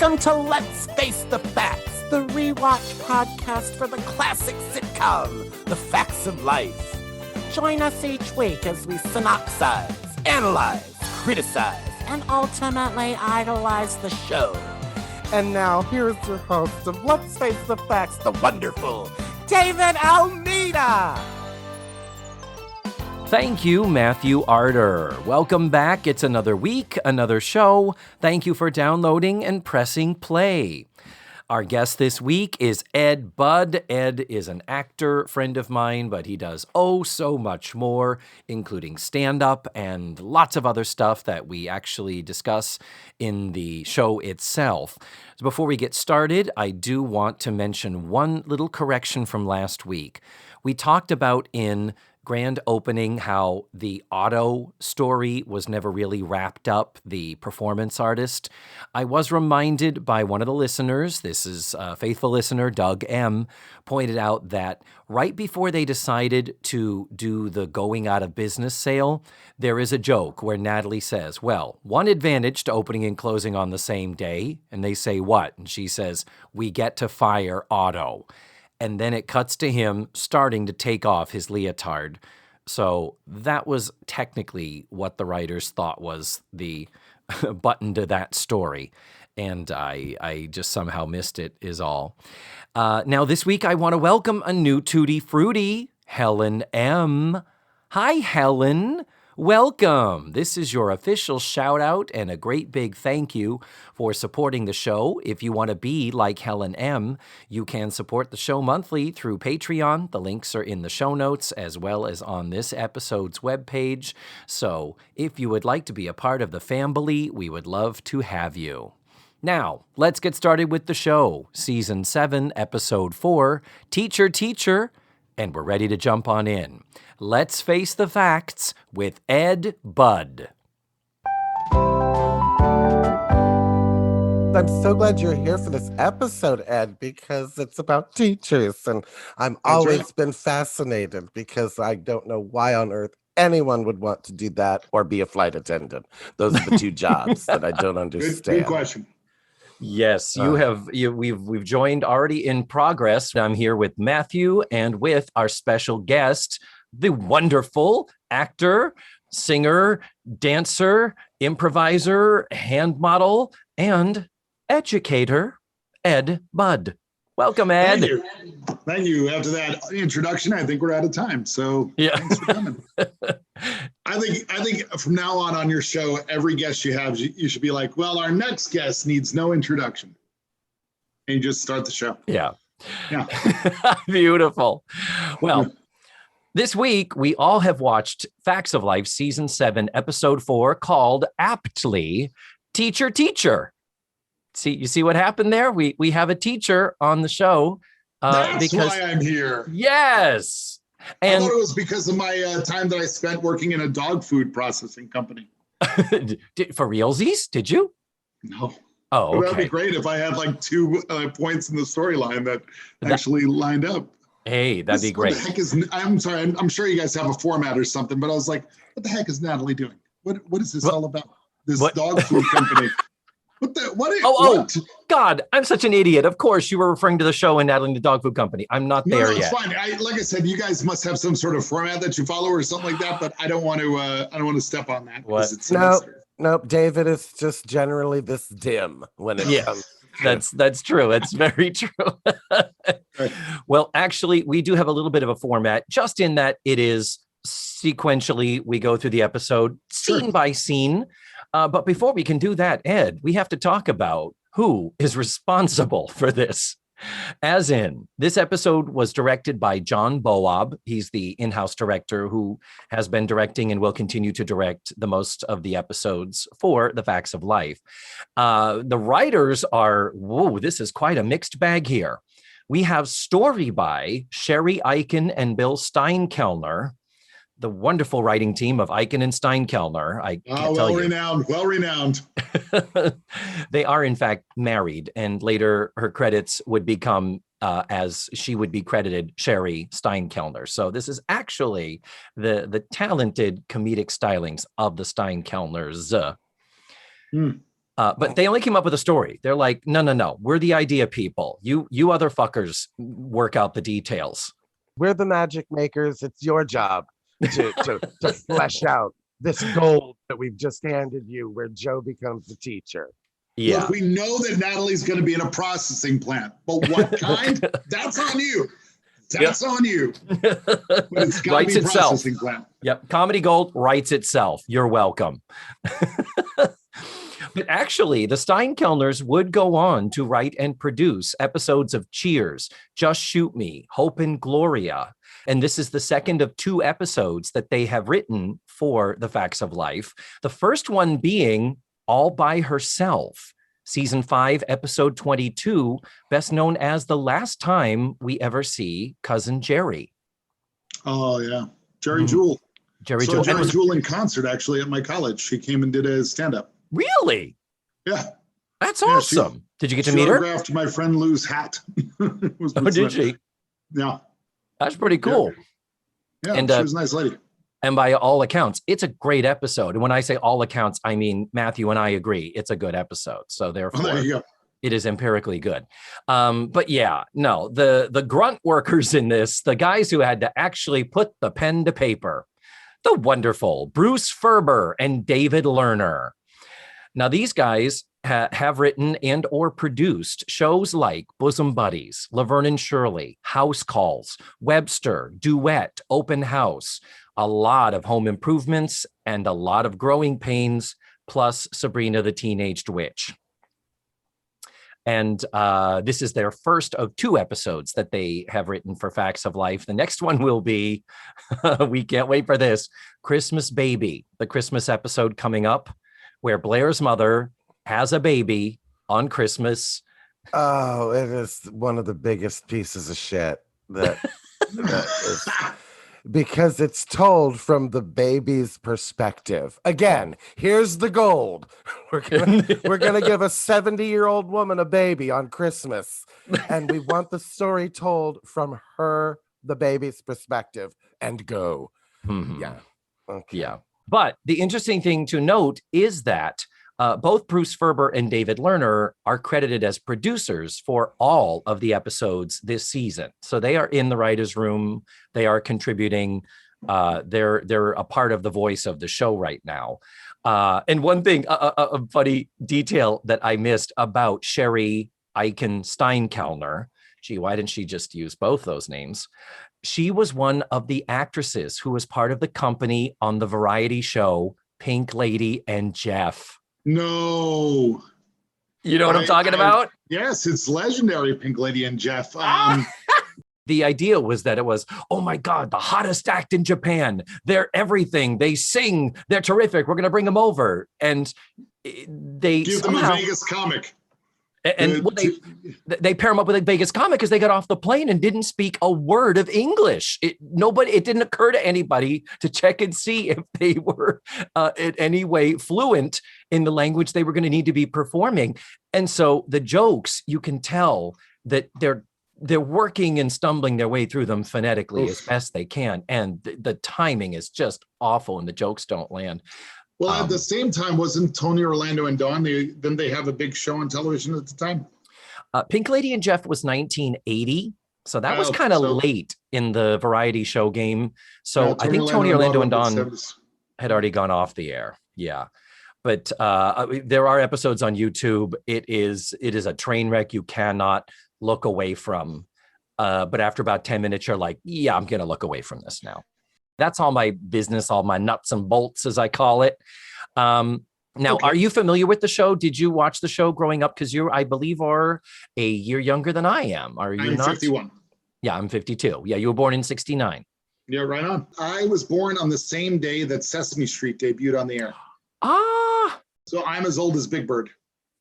Welcome to Let's Face the Facts, the rewatch podcast for the classic sitcom, The Facts of Life. Join us each week as we synopsize, analyze, criticize, and ultimately idolize the show. And now, here's your host of Let's Face the Facts, the wonderful David Almeida. Thank you, Matthew Arter. Welcome back. It's another week, another show. Thank you for downloading and pressing play. Our guest this week is Ed Budd. Ed is an actor, friend of mine, but he does so much more, including stand-up and lots of other stuff that we actually discuss in the show itself. So before we get started, I do want to mention one little correction from last week. We talked about in grand opening how the Otto story was never really wrapped up, the performance artist. I was reminded by one of the listeners, this is a faithful listener, Doug M., pointed out that right before they decided to do the going out of business sale, there is a joke where Natalie says, well, one advantage to opening and closing on the same day, and they say what? And she says, we get to fire Otto. And then it cuts to him starting to take off his leotard. So that was technically what the writers thought was the button to that story. And I just somehow missed it is all. Now this week I want to welcome a new Tutti Frutti, Helen M. Hi, Helen. Welcome. This is your official shout out and a great big thank you for supporting the show. If you want to be like Helen M., you can support the show monthly through Patreon. The links are in the show notes as well as on this episode's webpage. So if you would like to be a part of the family, we would love to have you. Now, let's get started with the show. Season 7, Episode 4, Teacher, Teacher, and we're ready to jump on in. Let's face the facts with Ed Budd. I'm so glad you're here for this episode, Ed, because it's about teachers, and I've always been fascinated because I don't know why on earth anyone would want to do that or be a flight attendant. Those are the two jobs that I don't understand. Good question. Yes, we've joined already in progress. I'm here with Matthew and with our special guest, the wonderful actor, singer, dancer, improviser, hand model, and educator, Ed Budd. Welcome, Ed. Thank you. After that introduction, I think we're out of time. So Thanks for coming. I think from now on your show, every guest you have, you should be like, well, our next guest needs no introduction. And you just start the show. Yeah. Beautiful. Well, this week, we all have watched Facts of Life, Season 7, Episode 4, called aptly Teacher, Teacher. You see what happened there? We have a teacher on the show. That's why I'm here. Yes. And I thought it was because of my time that I spent working in a dog food processing company. For realsies, did you? No. Oh, okay. That'd be great if I had like 2 points in the storyline that actually lined up. Hey, that'd be great. What the heck is, I'm sorry, I'm sure you guys have a format or something, but I was like, what the heck is Natalie doing? What is this all about? This dog food company. What? God, I'm such an idiot. Of course, you were referring to the show and Natalie and the Dog Food Company. I'm not there yet. No, it's fine. Like I said, you guys must have some sort of format that you follow or something like that, but I don't want to step on that. What? Nope. David is just generally this dim when it comes. That's true. It's very true. Right. Well, actually, we do have a little bit of a format, just in that it is sequentially, we go through the episode scene by scene. But before we can do that, Ed, we have to talk about who is responsible for this. As in, this episode was directed by John Boab. He's the in-house director who has been directing and will continue to direct the most of the episodes for The Facts of Life. The writers are, this is quite a mixed bag here. We have story by Sherry Eichen and Bill Steinkellner, the wonderful writing team of Eichen and Steinkellner. I can't tell you. Well renowned. They are, in fact, married, and later her credits would become, as she would be credited, Sherry Steinkellner. So this is actually the talented comedic stylings of the Steinkellners. But they only came up with a story. They're like, no, we're the idea people. You other fuckers work out the details. We're the magic makers. It's your job to flesh out this gold that we've just handed you, where Joe becomes the teacher. Yeah. Look, we know that Natalie's going to be in a processing plant, but what kind? That's on you. That's on you. But it's got to be a processing plant. Yep. Comedy Gold writes itself. You're welcome. But actually, the Steinkellners would go on to write and produce episodes of Cheers, Just Shoot Me, Hope and Gloria. And this is the second of 2 episodes that they have written for The Facts of Life. The first one being All by Herself, season 5, episode 22, best known as The Last Time We Ever See Cousin Jerry. Oh, yeah. Jerry Jewell. Jerry Jewell in concert, actually, at my college. She came and did a stand-up. Really? Yeah. That's awesome. Did you get to meet her? She autographed my friend Lou's hat. Did she? Yeah. That's pretty cool. Yeah, and she was a nice lady. And by all accounts, it's a great episode. And when I say all accounts, I mean, Matthew and I agree, it's a good episode. So therefore, there you go. It is empirically good. But yeah, no, the grunt workers in this, the guys who had to actually put the pen to paper, the wonderful Bruce Ferber and David Lerner. Now, these guys have written and or produced shows like Bosom Buddies, Laverne and Shirley, House Calls, Webster, Duet, Open House, a lot of Home Improvements, and a lot of Growing Pains, plus Sabrina the Teenaged Witch. And this is their first of 2 episodes that they have written for Facts of Life. The next one will be, we can't wait for this, Christmas Baby, the Christmas episode coming up, where Blair's mother has a baby on Christmas. Oh, it is one of the biggest pieces of shit that is, because it's told from the baby's perspective. Again, here's the gold. We're gonna give a 70-year-old woman a baby on Christmas, and we want the story told from the baby's perspective, and go. Mm-hmm. Yeah. Okay. Yeah. But the interesting thing to note is that both Bruce Ferber and David Lerner are credited as producers for all of the episodes this season. So they are in the writer's room. They are contributing. They're a part of the voice of the show right now. And one thing, a funny detail that I missed about Sherry Eichen Steinkellner. Gee, why didn't she just use both those names? She was one of the actresses who was part of the company on the variety show Pink Lady and Jeff. No. You know what I'm talking about? Yes, it's legendary, Pink Lady and Jeff. The idea was that it was, oh my God, the hottest act in Japan. They're everything. They sing. They're terrific. We're going to bring them over. And they give them a Vegas comic. And they pair them up with a Vegas comic because they got off the plane and didn't speak a word of English. It didn't occur to anybody to check and see if they were in any way fluent in the language they were going to need to be performing. And so the jokes, you can tell that they're working and stumbling their way through them phonetically as best they can. And the timing is just awful and the jokes don't land. Well, at the same time, wasn't Tony, Orlando, and Dawn, didn't they have a big show on television at the time? Pink Lady and Jeff was 1980. So that was kind of late in the variety show game. So yeah, I think Tony, Orlando, and Dawn had already gone off the air. Yeah. But there are episodes on YouTube. It is a train wreck you cannot look away from. But after about 10 minutes, you're like, yeah, I'm going to look away from this now. That's all my business, all my nuts and bolts, as I call it. Now, Are you familiar with the show? Did you watch the show growing up? Because you, I believe, are a year younger than I am. Are you not? 51. Yeah, I'm 52. Yeah, you were born in 69. Yeah, right on. I was born on the same day that Sesame Street debuted on the air. Ah. So I'm as old as Big Bird.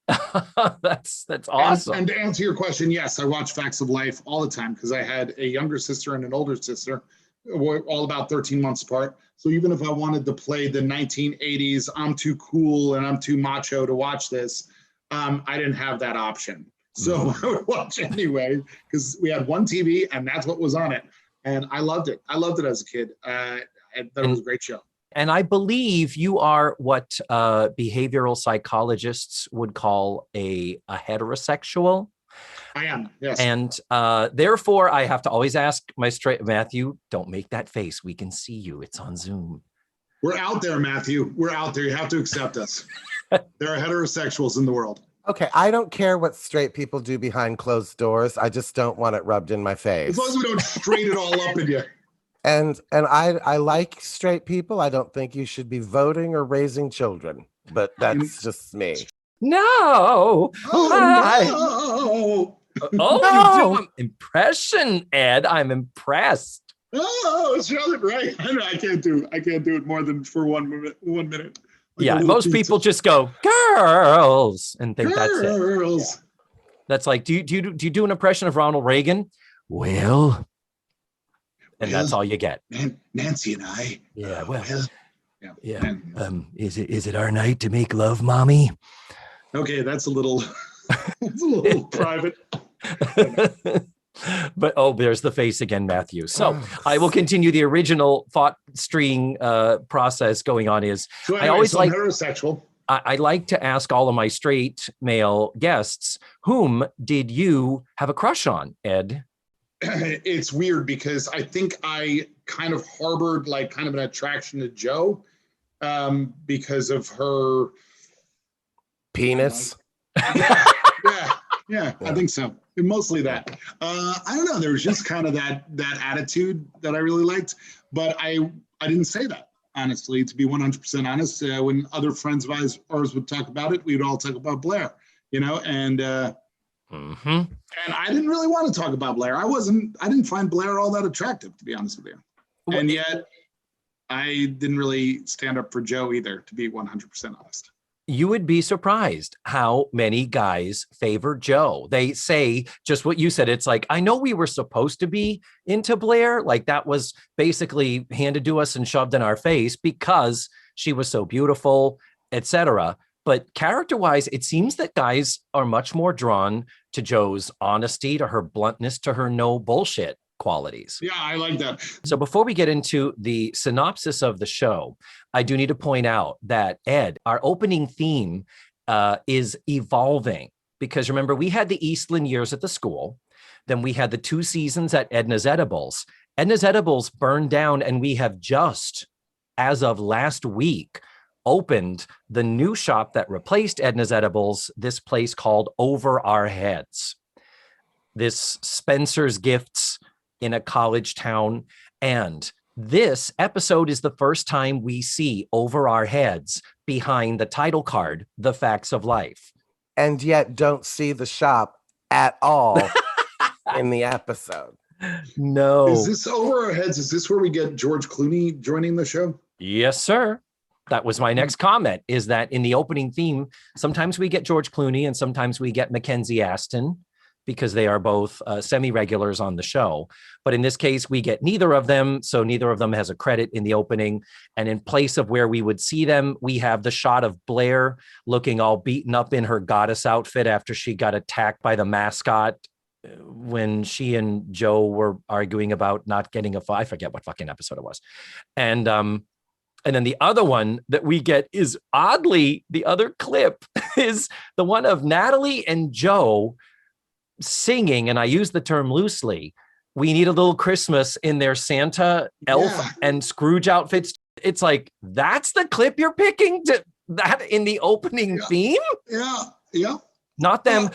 That's awesome. And to answer your question, yes, I watch Facts of Life all the time because I had a younger sister and an older sister. We're all about 13 months apart. So even if I wanted to play the 1980s, I'm too cool and I'm too macho to watch this, I didn't have that option. So I would watch anyway because we had one TV and that's what was on it. And I loved it. I loved it as a kid. I thought it was a great show. And I believe you are what behavioral psychologists would call a heterosexual. I am, yes. And therefore, I have to always ask my straight, Matthew, don't make that face. We can see you. It's on Zoom. We're out there, Matthew. We're out there. You have to accept us. There are heterosexuals in the world. Okay, I don't care what straight people do behind closed doors. I just don't want it rubbed in my face. As long as we don't straight it all up in you. And I like straight people. I don't think you should be voting or raising children, but that's just me. No. Oh, no. You do an impression, Ed. I'm impressed. Oh, Charlotte, right? I can't do it more than for 1 minute. Like yeah, most people just go girls and think that's it. Girls. That's like, do you do an impression of Ronald Reagan? Well, and that's all you get. Nancy and I. Yeah. Well. Yeah. Is it our night to make love, mommy? Okay, that's a little private. But there's the face again, Matthew. So I will continue the original thought string process going on. So anyway, I always like heterosexual. I like to ask all of my straight male guests, whom did you have a crush on, Ed? It's weird because I think I kind of harbored like kind of an attraction to Jo because of her penis. Yeah, I think so. Mostly that. I don't know. There was just kind of that attitude that I really liked, but I didn't say that, honestly, to be 100% honest. When other friends of ours would talk about it, we would all talk about Blair, and and I didn't really want to talk about Blair. I didn't find Blair all that attractive, to be honest with you. And yet I didn't really stand up for Jo either, to be 100% honest. You would be surprised how many guys favor Jo. They say just what you said. It's like, I know we were supposed to be into Blair. Like that was basically handed to us and shoved in our face because she was so beautiful, etc. But character-wise, it seems that guys are much more drawn to Jo's honesty, to her bluntness, to her no bullshit qualities. Yeah, I like that. So before we get into the synopsis of the show, I do need to point out that, Ed, our opening theme is evolving because remember, we had the Eastland years at the school. Then we had the 2 seasons at Edna's Edibles. Edna's Edibles burned down, and we have just, as of last week, opened the new shop that replaced Edna's Edibles, this place called Over Our Heads. This Spencer's Gifts in a college town. And this episode is the first time we see Over Our Heads behind the title card, The Facts of Life. And yet don't see the shop at all in the episode. No. Is this Over Our Heads? Is this where we get George Clooney joining the show? Yes, sir. That was my next comment, is that in the opening theme, sometimes we get George Clooney and sometimes we get Mackenzie Aston, because they are both semi-regulars on the show. But in this case, we get neither of them. So neither of them has a credit in the opening. And in place of where we would see them, we have the shot of Blair looking all beaten up in her goddess outfit after she got attacked by the mascot when she and Jo were arguing about not getting I forget what fucking episode it was. And then the other one that we get is oddly, the other clip is the one of Natalie and Jo singing, and I use the term loosely, We Need a Little Christmas in their Santa, elf, and Scrooge outfits. It's like, that's the clip you're picking to that in the opening theme? Yeah. Not them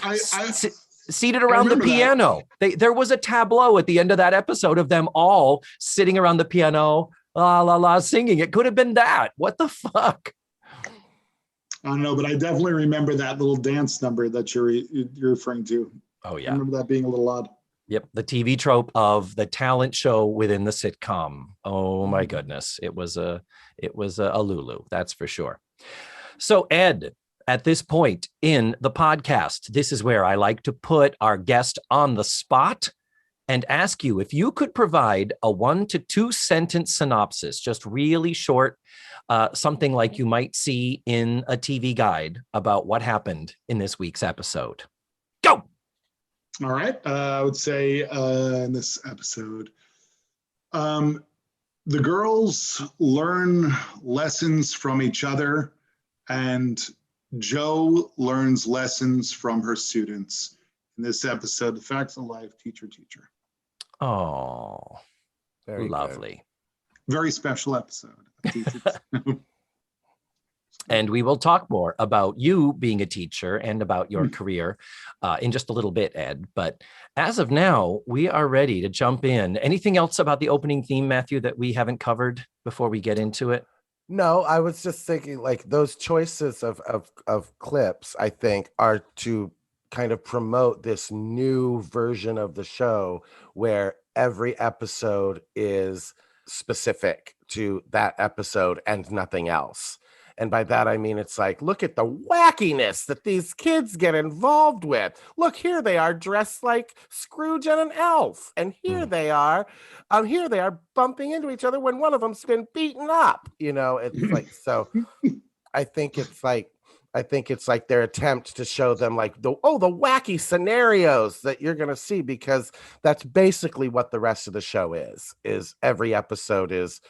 seated around the piano. There was a tableau at the end of that episode of them all sitting around the piano, la, la, la, singing. It could have been that. What the fuck? I don't know, but I definitely remember that little dance number that you're referring to. Oh, yeah. I remember that being a little odd. Yep. The TV trope of the talent show within the sitcom. Oh my goodness. It was a Lulu. That's for sure. So Ed, at this point in the podcast, this is where I like to put our guest on the spot and ask you if you could provide a 1 to 2 sentence synopsis, just really short, something like you might see in a TV guide about what happened in this week's episode. Go. All right. I would say in this episode, The girls learn lessons from each other, and Jo learns lessons from her students in this episode, The Facts of Life, Teacher. Oh, Very lovely. Good. Very special episode. And we will talk more about you being a teacher and about your career in just a little bit, Ed. But as of now, we are ready to jump in. Anything else about the opening theme, Matthew, that we haven't covered before we get into it? No, I was just thinking like those choices of clips, I think, are to kind of promote this new version of the show where every episode is specific to that episode and nothing else. And by that, I mean, it's like, look at the wackiness that these kids get involved with. Look, here they are dressed like Scrooge and an elf. And here they are bumping into each other when one of them's been beaten up. You know, it's like, so I think it's like their attempt to show them like the wacky scenarios that you're going to see, because that's basically what the rest of the show is every episode is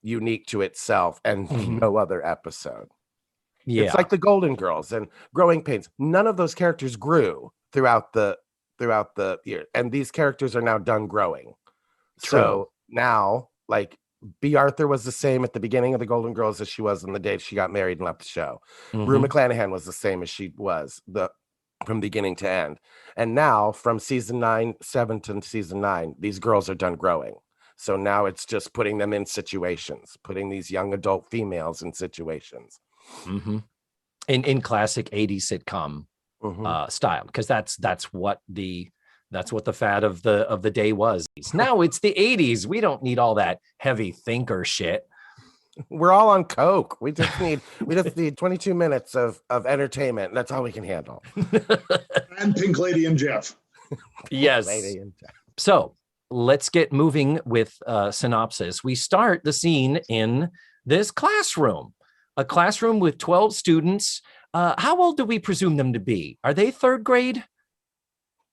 unique to itself and no other episode. Yeah. It's like the Golden Girls and Growing Pains. None of those characters grew throughout the year. And these characters are now done growing. True. So now, like, B. Arthur was the same at the beginning of the Golden Girls as she was on the day she got married and left the show. Rue McClanahan was the same as she was from beginning to end. And now from season 7 to season 9, these girls are done growing. So now it's just putting them in situations, putting these young adult females in situations. In classic 80s sitcom style, because that's what the fad of the day was. Now it's the 80s. We don't need all that heavy thinker shit. We're all on coke. We just need 22 minutes of entertainment. That's all we can handle. And Pink Lady and Jeff. Yes. So let's get moving with synopsis. We start the scene in this classroom, a classroom with 12 students. How old do we presume them to be? Are they third grade?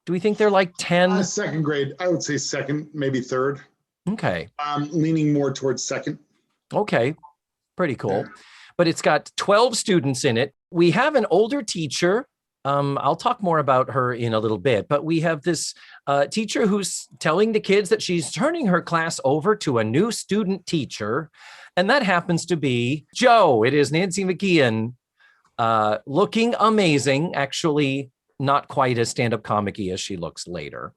Do we think they're like 10? Second grade. I would say second, maybe third. Okay. Leaning more towards second. Okay. Pretty cool. Yeah. But it's got 12 students in it. We have an older teacher. I'll talk more about her in a little bit, but we have this teacher who's telling the kids that she's turning her class over to a new student teacher. And that happens to be Jo. It is Nancy McKeon, looking amazing. Actually, not quite as stand-up comic-y as she looks later.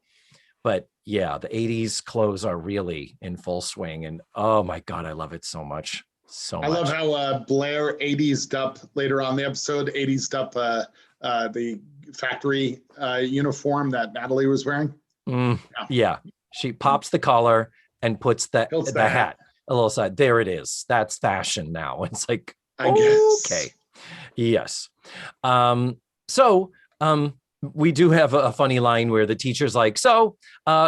But yeah, the 80s clothes are really in full swing. And oh my God, I love it so much. I love how Blair 80s up later on the episode, 80s up the factory uniform that Natalie was wearing. Yeah. She pops the collar and puts the hat a little side. There it is. That's fashion now. It's like, I guess. Okay. Yes. We do have a funny line where the teacher's like, so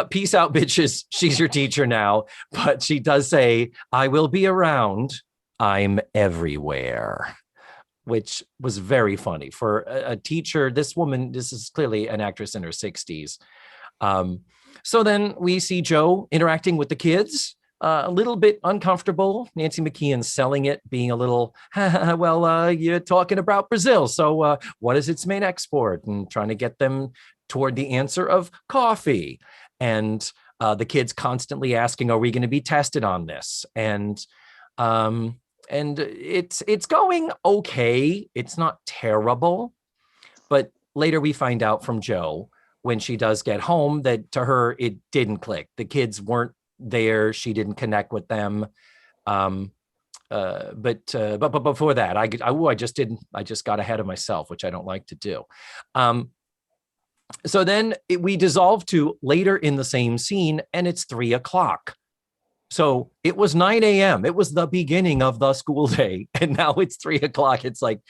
peace out, bitches. She's your teacher now. But she does say, I will be around. I'm everywhere, which was very funny for a teacher. This woman, this is clearly an actress in her 60s. So then we see Jo interacting with the kids, a little bit uncomfortable. Nancy McKeon selling it, being a little, well, you're talking about Brazil. So what is its main export? And trying to get them toward the answer of coffee. And the kids constantly asking, are we going to be tested on this? And it's going okay. It's not terrible. But later we find out from Jo when she does get home that to her, it didn't click. The kids weren't there. She didn't connect with them. But before that, I just got ahead of myself, which I don't like to do. So then we dissolve to later in the same scene, and it's 3:00. So it was 9 a.m. It was the beginning of the school day, and now it's 3:00. It's like,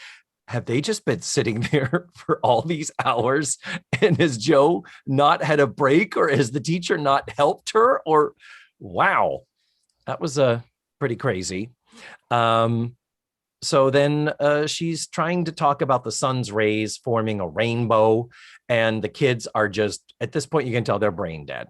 have they just been sitting there for all these hours? And has Jo not had a break, or has the teacher not helped her? Or wow, that was pretty crazy. So then she's trying to talk about the sun's rays forming a rainbow, and the kids are just, at this point, you can tell they're brain dead.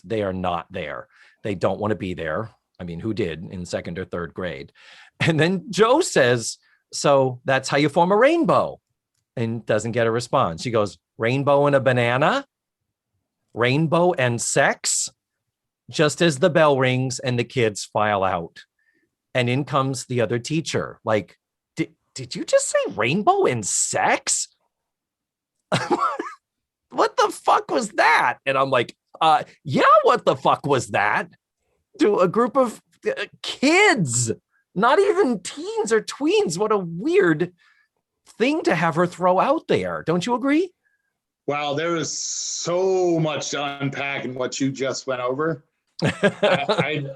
They are not there. They don't want to be there. I mean, who did in second or third grade? And then Joe says, so that's how you form a rainbow, and doesn't get a response. She goes, rainbow and a banana, rainbow and sex, just as the bell rings and the kids file out. And in comes the other teacher. Like, did you just say rainbow and sex? What the fuck was that? And I'm like, yeah, what the fuck was that? To a group of kids, not even teens or tweens. What a weird thing to have her throw out there. Don't you agree? Wow, there is so much to unpack in what you just went over. I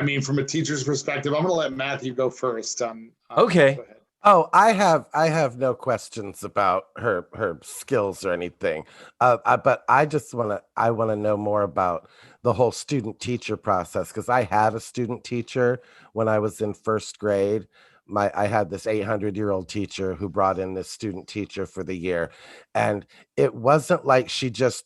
mean, from a teacher's perspective, I'm going to let Matthew go first. Okay. Go ahead. Oh, I have no questions about her skills or anything, but I want to know more about the whole student teacher process, because I had a student teacher when I was in first grade. I had this 800-year-old teacher who brought in this student teacher for the year, and it wasn't like she just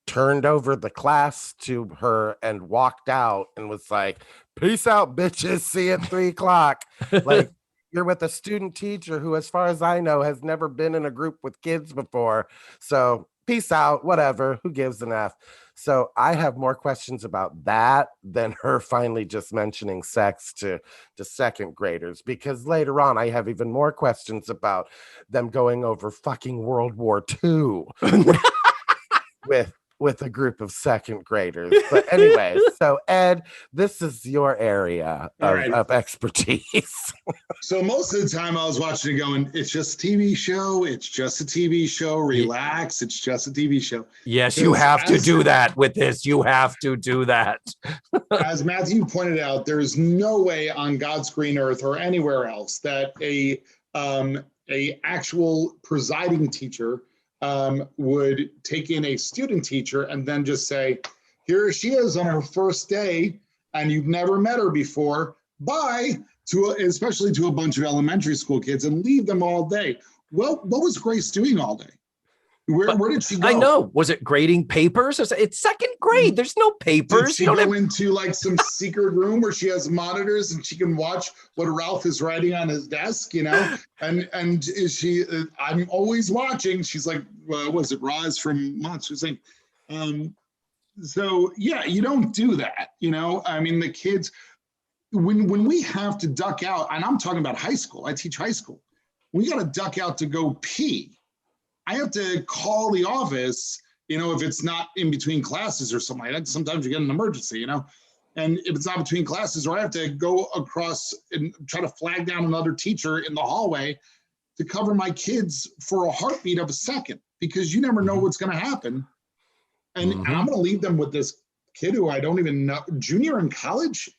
turned over the class to her and walked out and was like, "Peace out, bitches. See you at 3:00." Like, you're with a student teacher who, as far as I know, has never been in a group with kids before. So peace out, whatever, who gives an F? So I have more questions about that than her finally just mentioning sex to second graders, because later on I have even more questions about them going over fucking World War II with a group of second graders. But anyway, so Ed, this is your area of expertise. So most of the time I was watching it going, it's just a TV show. It's just a TV show. Relax. It's just a TV show. Yes, you have to do that with this. You have to do that. As Matthew pointed out, there is no way on God's green earth or anywhere else that a actual presiding teacher would take in a student teacher and then just say, here she is on her first day and you've never met her before. Bye. Especially to a bunch of elementary school kids, and leave them all day. Well, what was Grace doing all day? Where did she go? I know. Was it grading papers? It's second grade. There's no papers. Did she go into like some secret room where she has monitors and she can watch what Ralph is writing on his desk, you know? And is she, I'm always watching. She's like, was it Roz from Monsters Inc.? So yeah, you don't do that, you know? I mean, the kids, when we have to duck out, and I'm talking about high school, I teach high school, we got to duck out to go pee. I have to call the office, you know, if it's not in between classes or something like that. Sometimes you get an emergency, you know, and if it's not between classes, or I have to go across and try to flag down another teacher in the hallway to cover my kids for a heartbeat of a second, because you never know what's going to happen. And I'm going to leave them with this kid who I don't even know, a junior in college.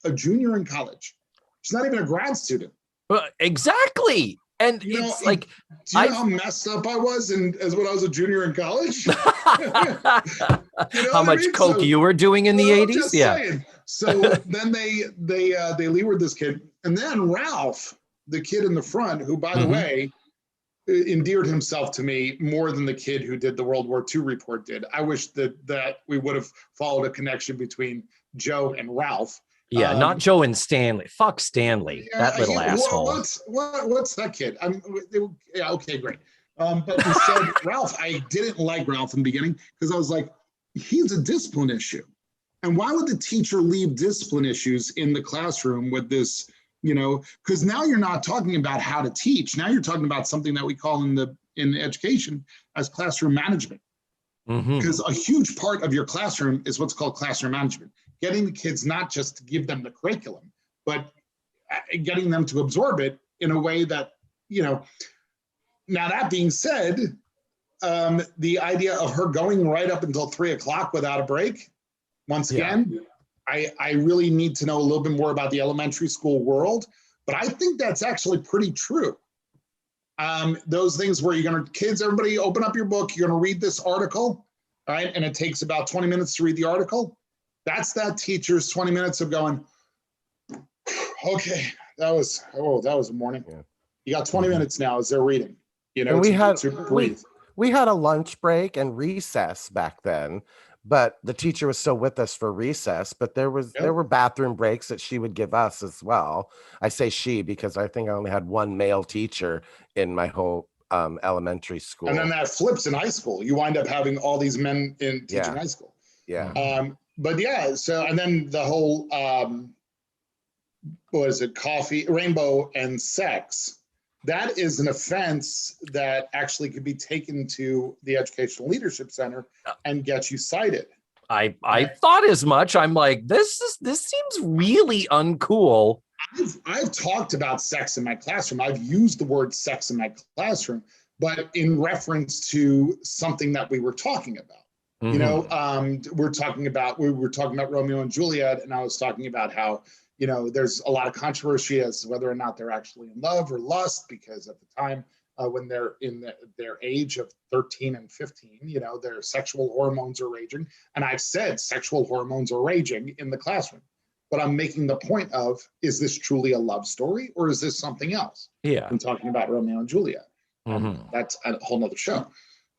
She's not even a grad student. Exactly. And you know, it's like, do you know how messed up I was as when I was a junior in college? You know how much coke you were doing in the 80s? Yeah. Saying. So then they leeward this kid, and then Ralph, the kid in the front, who, by the way, endeared himself to me more than the kid who did the World War II report did. I wish that we would have followed a connection between Joe and Ralph. Yeah, not Joe and Stanley. Fuck Stanley, that little asshole. What's that kid? Yeah, okay, great. But instead, Ralph, I didn't like Ralph in the beginning because I was like, he's a discipline issue. And why would the teacher leave discipline issues in the classroom with this, you know, because now you're not talking about how to teach. Now you're talking about something that we call in education as classroom management. Because a huge part of your classroom is what's called classroom management. Getting the kids not just to give them the curriculum, but getting them to absorb it in a way that, you know. Now that being said, the idea of her going right up until 3:00 without a break, once again, I really need to know a little bit more about the elementary school world, but I think that's actually pretty true. Those things where kids, everybody open up your book, you're gonna read this article, all right? And it takes about 20 minutes to read the article. That's that teacher's 20 minutes of going, okay, that was a morning. Yeah. You got 20 minutes now as they're reading, you know, we had a lunch break and recess back then, but the teacher was still with us for recess, but there were bathroom breaks that she would give us as well. I say she because I think I only had one male teacher in my whole elementary school. And then that flips in high school. You wind up having all these men in teaching high school. Yeah. But yeah, so, and then the whole, what is it, coffee, rainbow and sex, that is an offense that actually could be taken to the Educational Leadership Center and get you cited. I thought as much. I'm like, this seems really uncool. I've talked about sex in my classroom. I've used the word sex in my classroom, but in reference to something that we were talking about. Mm-hmm. You know, we were talking about Romeo and Juliet, and I was talking about how, you know, there's a lot of controversy as to whether or not they're actually in love or lust, because at the time when they're in their age of 13 and 15, you know, their sexual hormones are raging. And I've said sexual hormones are raging in the classroom. But I'm making the point of, is this truly a love story or is this something else? Yeah. I'm talking about Romeo and Juliet. That's a whole nother show.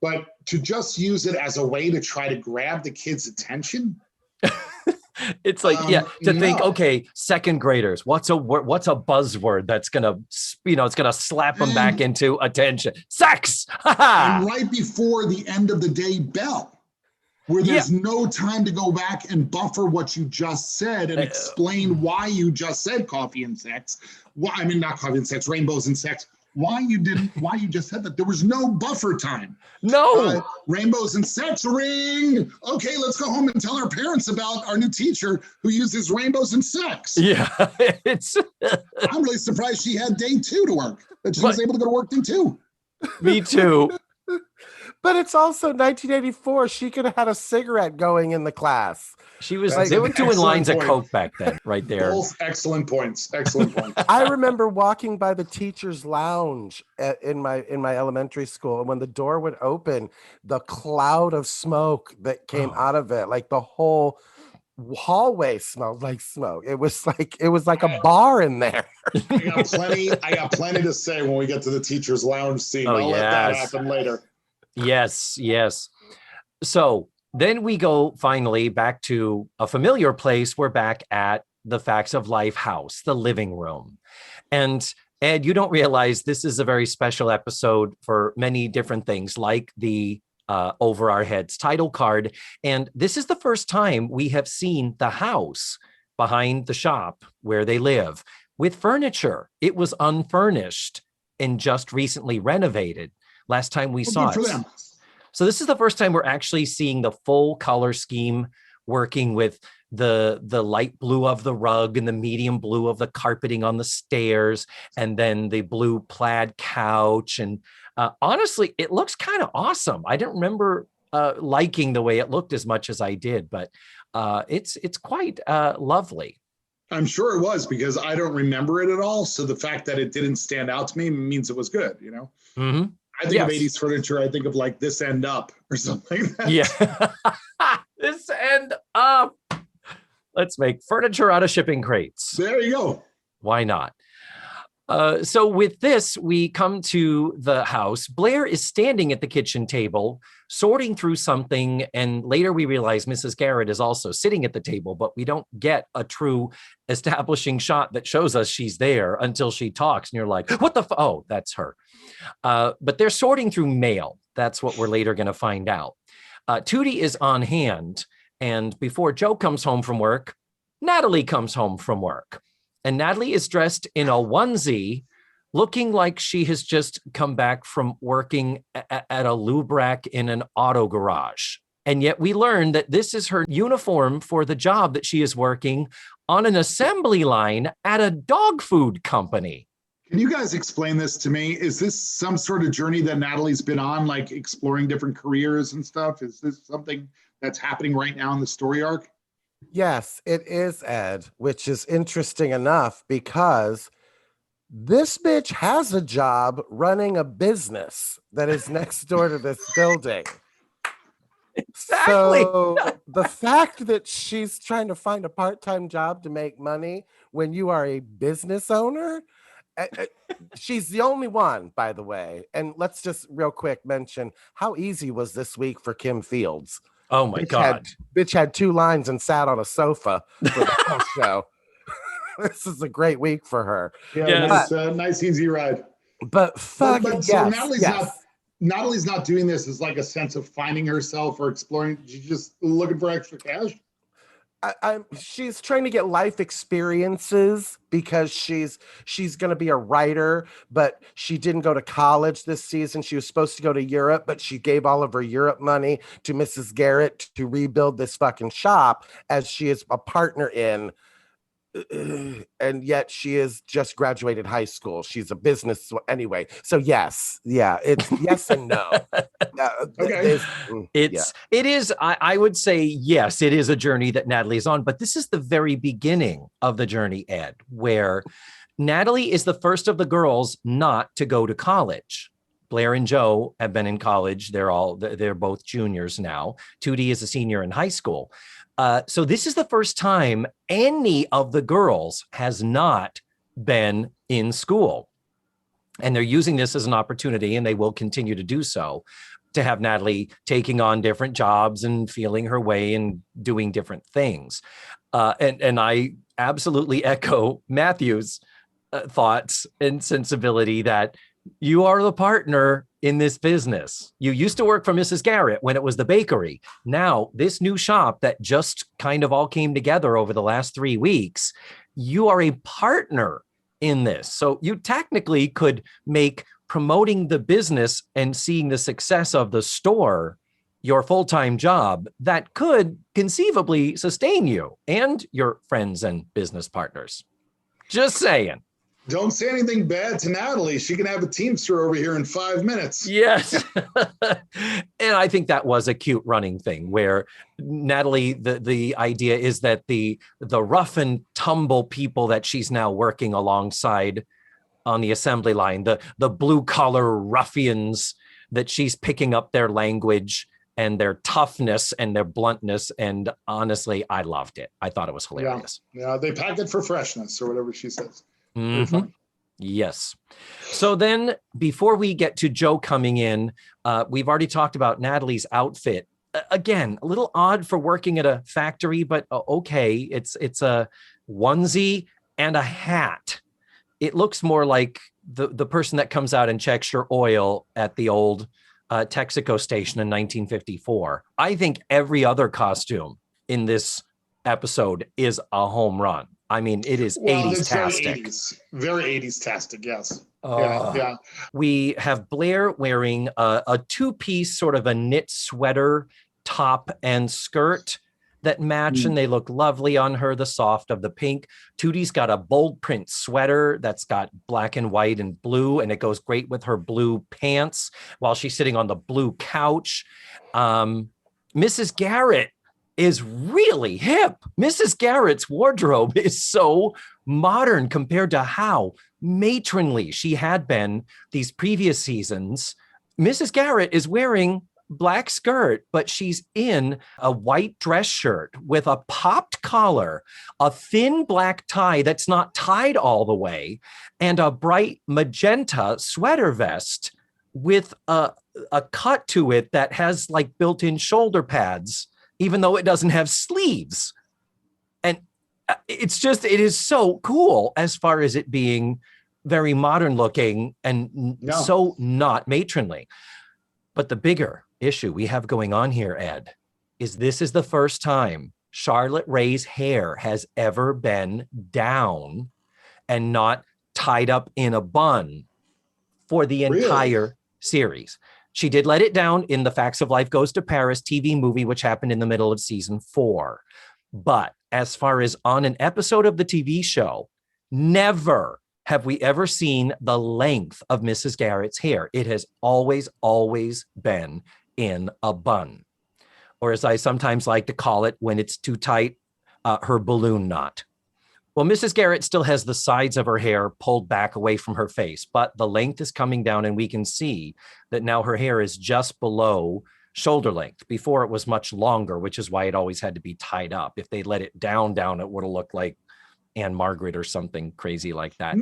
But to just use it as a way to try to grab the kids' attention. It's like, think, okay, second graders, what's a buzzword that's going to, it's going to slap them back into attention? Sex. And right before the end of the day bell, where there's no time to go back and buffer what you just said and explain why you just said coffee and sex. Well, I mean, not coffee and sex, rainbows and sex. Why you just said that. There was no buffer time. No. Rainbows and sex, ring. Okay, let's go home and tell our parents about our new teacher who uses rainbows and sex. Yeah. I'm really surprised she had day 2 to work, that she was able to go to work day 2. Me too. But it's also 1984. She could have had a cigarette going in the class. She was. They were doing lines of coke back then, right there. Both excellent points. Excellent points. I remember walking by the teacher's lounge in my elementary school, and when the door would open, the cloud of smoke that came out of it, like the whole hallway smelled like smoke. It was like a bar in there. I got plenty to say when we get to the teacher's lounge scene. I'll let that happen later. Yes. So then we go finally back to a familiar place. We're back at the Facts of Life house, the living room. And Ed, you don't realize this is a very special episode for many different things, like the Over Our Heads title card. And this is the first time we have seen the house behind the shop where they live with furniture. It was unfurnished and just recently renovated. Last time we saw it. So this is the first time we're actually seeing the full color scheme working with the light blue of the rug and the medium blue of the carpeting on the stairs, and then the blue plaid couch. And honestly, it looks kind of awesome. I didn't remember liking the way it looked as much as I did, but it's quite lovely. I'm sure it was, because I don't remember it at all. So the fact that it didn't stand out to me means it was good, you know? Mm-hmm. I think of 80s furniture, I think of like This End Up or something like that. Yeah. This End Up. Let's make furniture out of shipping crates. There you go. Why not? So with this, we come to the house. Blair is standing at the kitchen table, sorting through something. And later we realize Mrs. Garrett is also sitting at the table, but we don't get a true establishing shot that shows us she's there until she talks. And you're like, what the? Oh, that's her. But they're sorting through mail. That's what we're later going to find out. Tootie is on hand. And before Joe comes home from work, Natalie comes home from work. And Natalie is dressed in a onesie, looking like she has just come back from working at a lube rack in an auto garage. And yet we learn that this is her uniform for the job that she is working on an assembly line at a dog food company. Can you guys explain this to me? Is this some sort of journey that Natalie's been on, like exploring different careers and stuff? Is this something that's happening right now in the story arc? Yes, it is, Ed, which is interesting enough because this bitch has a job running a business that is next door to this building. Exactly. So the fact that she's trying to find a part-time job to make money when you are a business owner, she's the only one, by the way. And let's just real quick mention how easy was this week for Kim Fields. Oh my God. Bitch had 2 lines and sat on a sofa for the whole show. This is a great week for her. Yeah, nice easy ride. But fuck but so Natalie's not doing this as like a sense of finding herself or exploring. She's just looking for extra cash. She's trying to get life experiences because she's going to be a writer, but she didn't go to college this season. She was supposed to go to Europe, but she gave all of her Europe money to Mrs. Garrett to rebuild this fucking shop as she is a partner in. And yet she is just graduated high school. She's a business anyway. So yes, it's yes and no. Okay. It is. I would say yes. It is a journey that Natalie is on, but this is the very beginning of the journey, Ed, where Natalie is the first of the girls not to go to college. Blair and Joe have been in college. They're both juniors now. Tootie is a senior in high school. So this is the first time any of the girls has not been in school. And they're using this as an opportunity, and they will continue to do so, to have Natalie taking on different jobs and feeling her way and doing different things. And I absolutely echo Matthew's thoughts and sensibility that you are the partner in this business. You used to work for Mrs. Garrett when it was the bakery. Now, this new shop that just kind of all came together over the last 3 weeks, you are a partner in this. So you technically could make promoting the business and seeing the success of the store your full-time job that could conceivably sustain you and your friends and business partners. Just saying. Don't say anything bad to Natalie. She can have a Teamster over here in 5 minutes. Yes. And I think that was a cute running thing where Natalie, the idea is that the rough and tumble people that she's now working alongside on the assembly line, the blue collar ruffians, that she's picking up their language and their toughness and their bluntness. And honestly, I loved it. I thought it was hilarious. Yeah, they pack it for freshness or whatever she says. Mm-hmm. Yes. So then before we get to Joe coming in, we've already talked about Natalie's outfit. Again, a little odd for working at a factory, but okay. It's a onesie and a hat. It looks more like the person that comes out and checks your oil at the old Texaco station in 1954. I think every other costume in this episode is a home run. I mean, it is 80s-tastic. Very 80s-tastic, yes. Yeah. We have Blair wearing a two-piece sort of a knit sweater, top and skirt that match, and they look lovely on her, the soft of the pink. Tootie's got a bold print sweater that's got black and white and blue, and it goes great with her blue pants while she's sitting on the blue couch. Mrs. Garrett is really hip. Mrs. Garrett's wardrobe is so modern compared to how matronly she had been these previous seasons. Mrs. Garrett is wearing black skirt, but she's in a white dress shirt with a popped collar, a thin black tie that's not tied all the way, and a bright magenta sweater vest with a cut to it that has like built-in shoulder pads, even though it doesn't have sleeves. And it is so cool as far as it being very modern looking and so not matronly. But the bigger issue we have going on here, Ed, is this is the first time Charlotte Rae's hair has ever been down and not tied up in a bun for the entire series. She did let it down in the Facts of Life Goes to Paris TV movie, which happened in the middle of season 4. But as far as on an episode of the TV show, never have we ever seen the length of Mrs. Garrett's hair. It has always, always been in a bun. Or as I sometimes like to call it when it's too tight, her balloon knot. Well, Mrs. Garrett still has the sides of her hair pulled back away from her face, but the length is coming down, and we can see that now her hair is just below shoulder length. Before it was much longer, which is why it always had to be tied up. If they let it down, it would have looked like Anne Margaret or something crazy like that.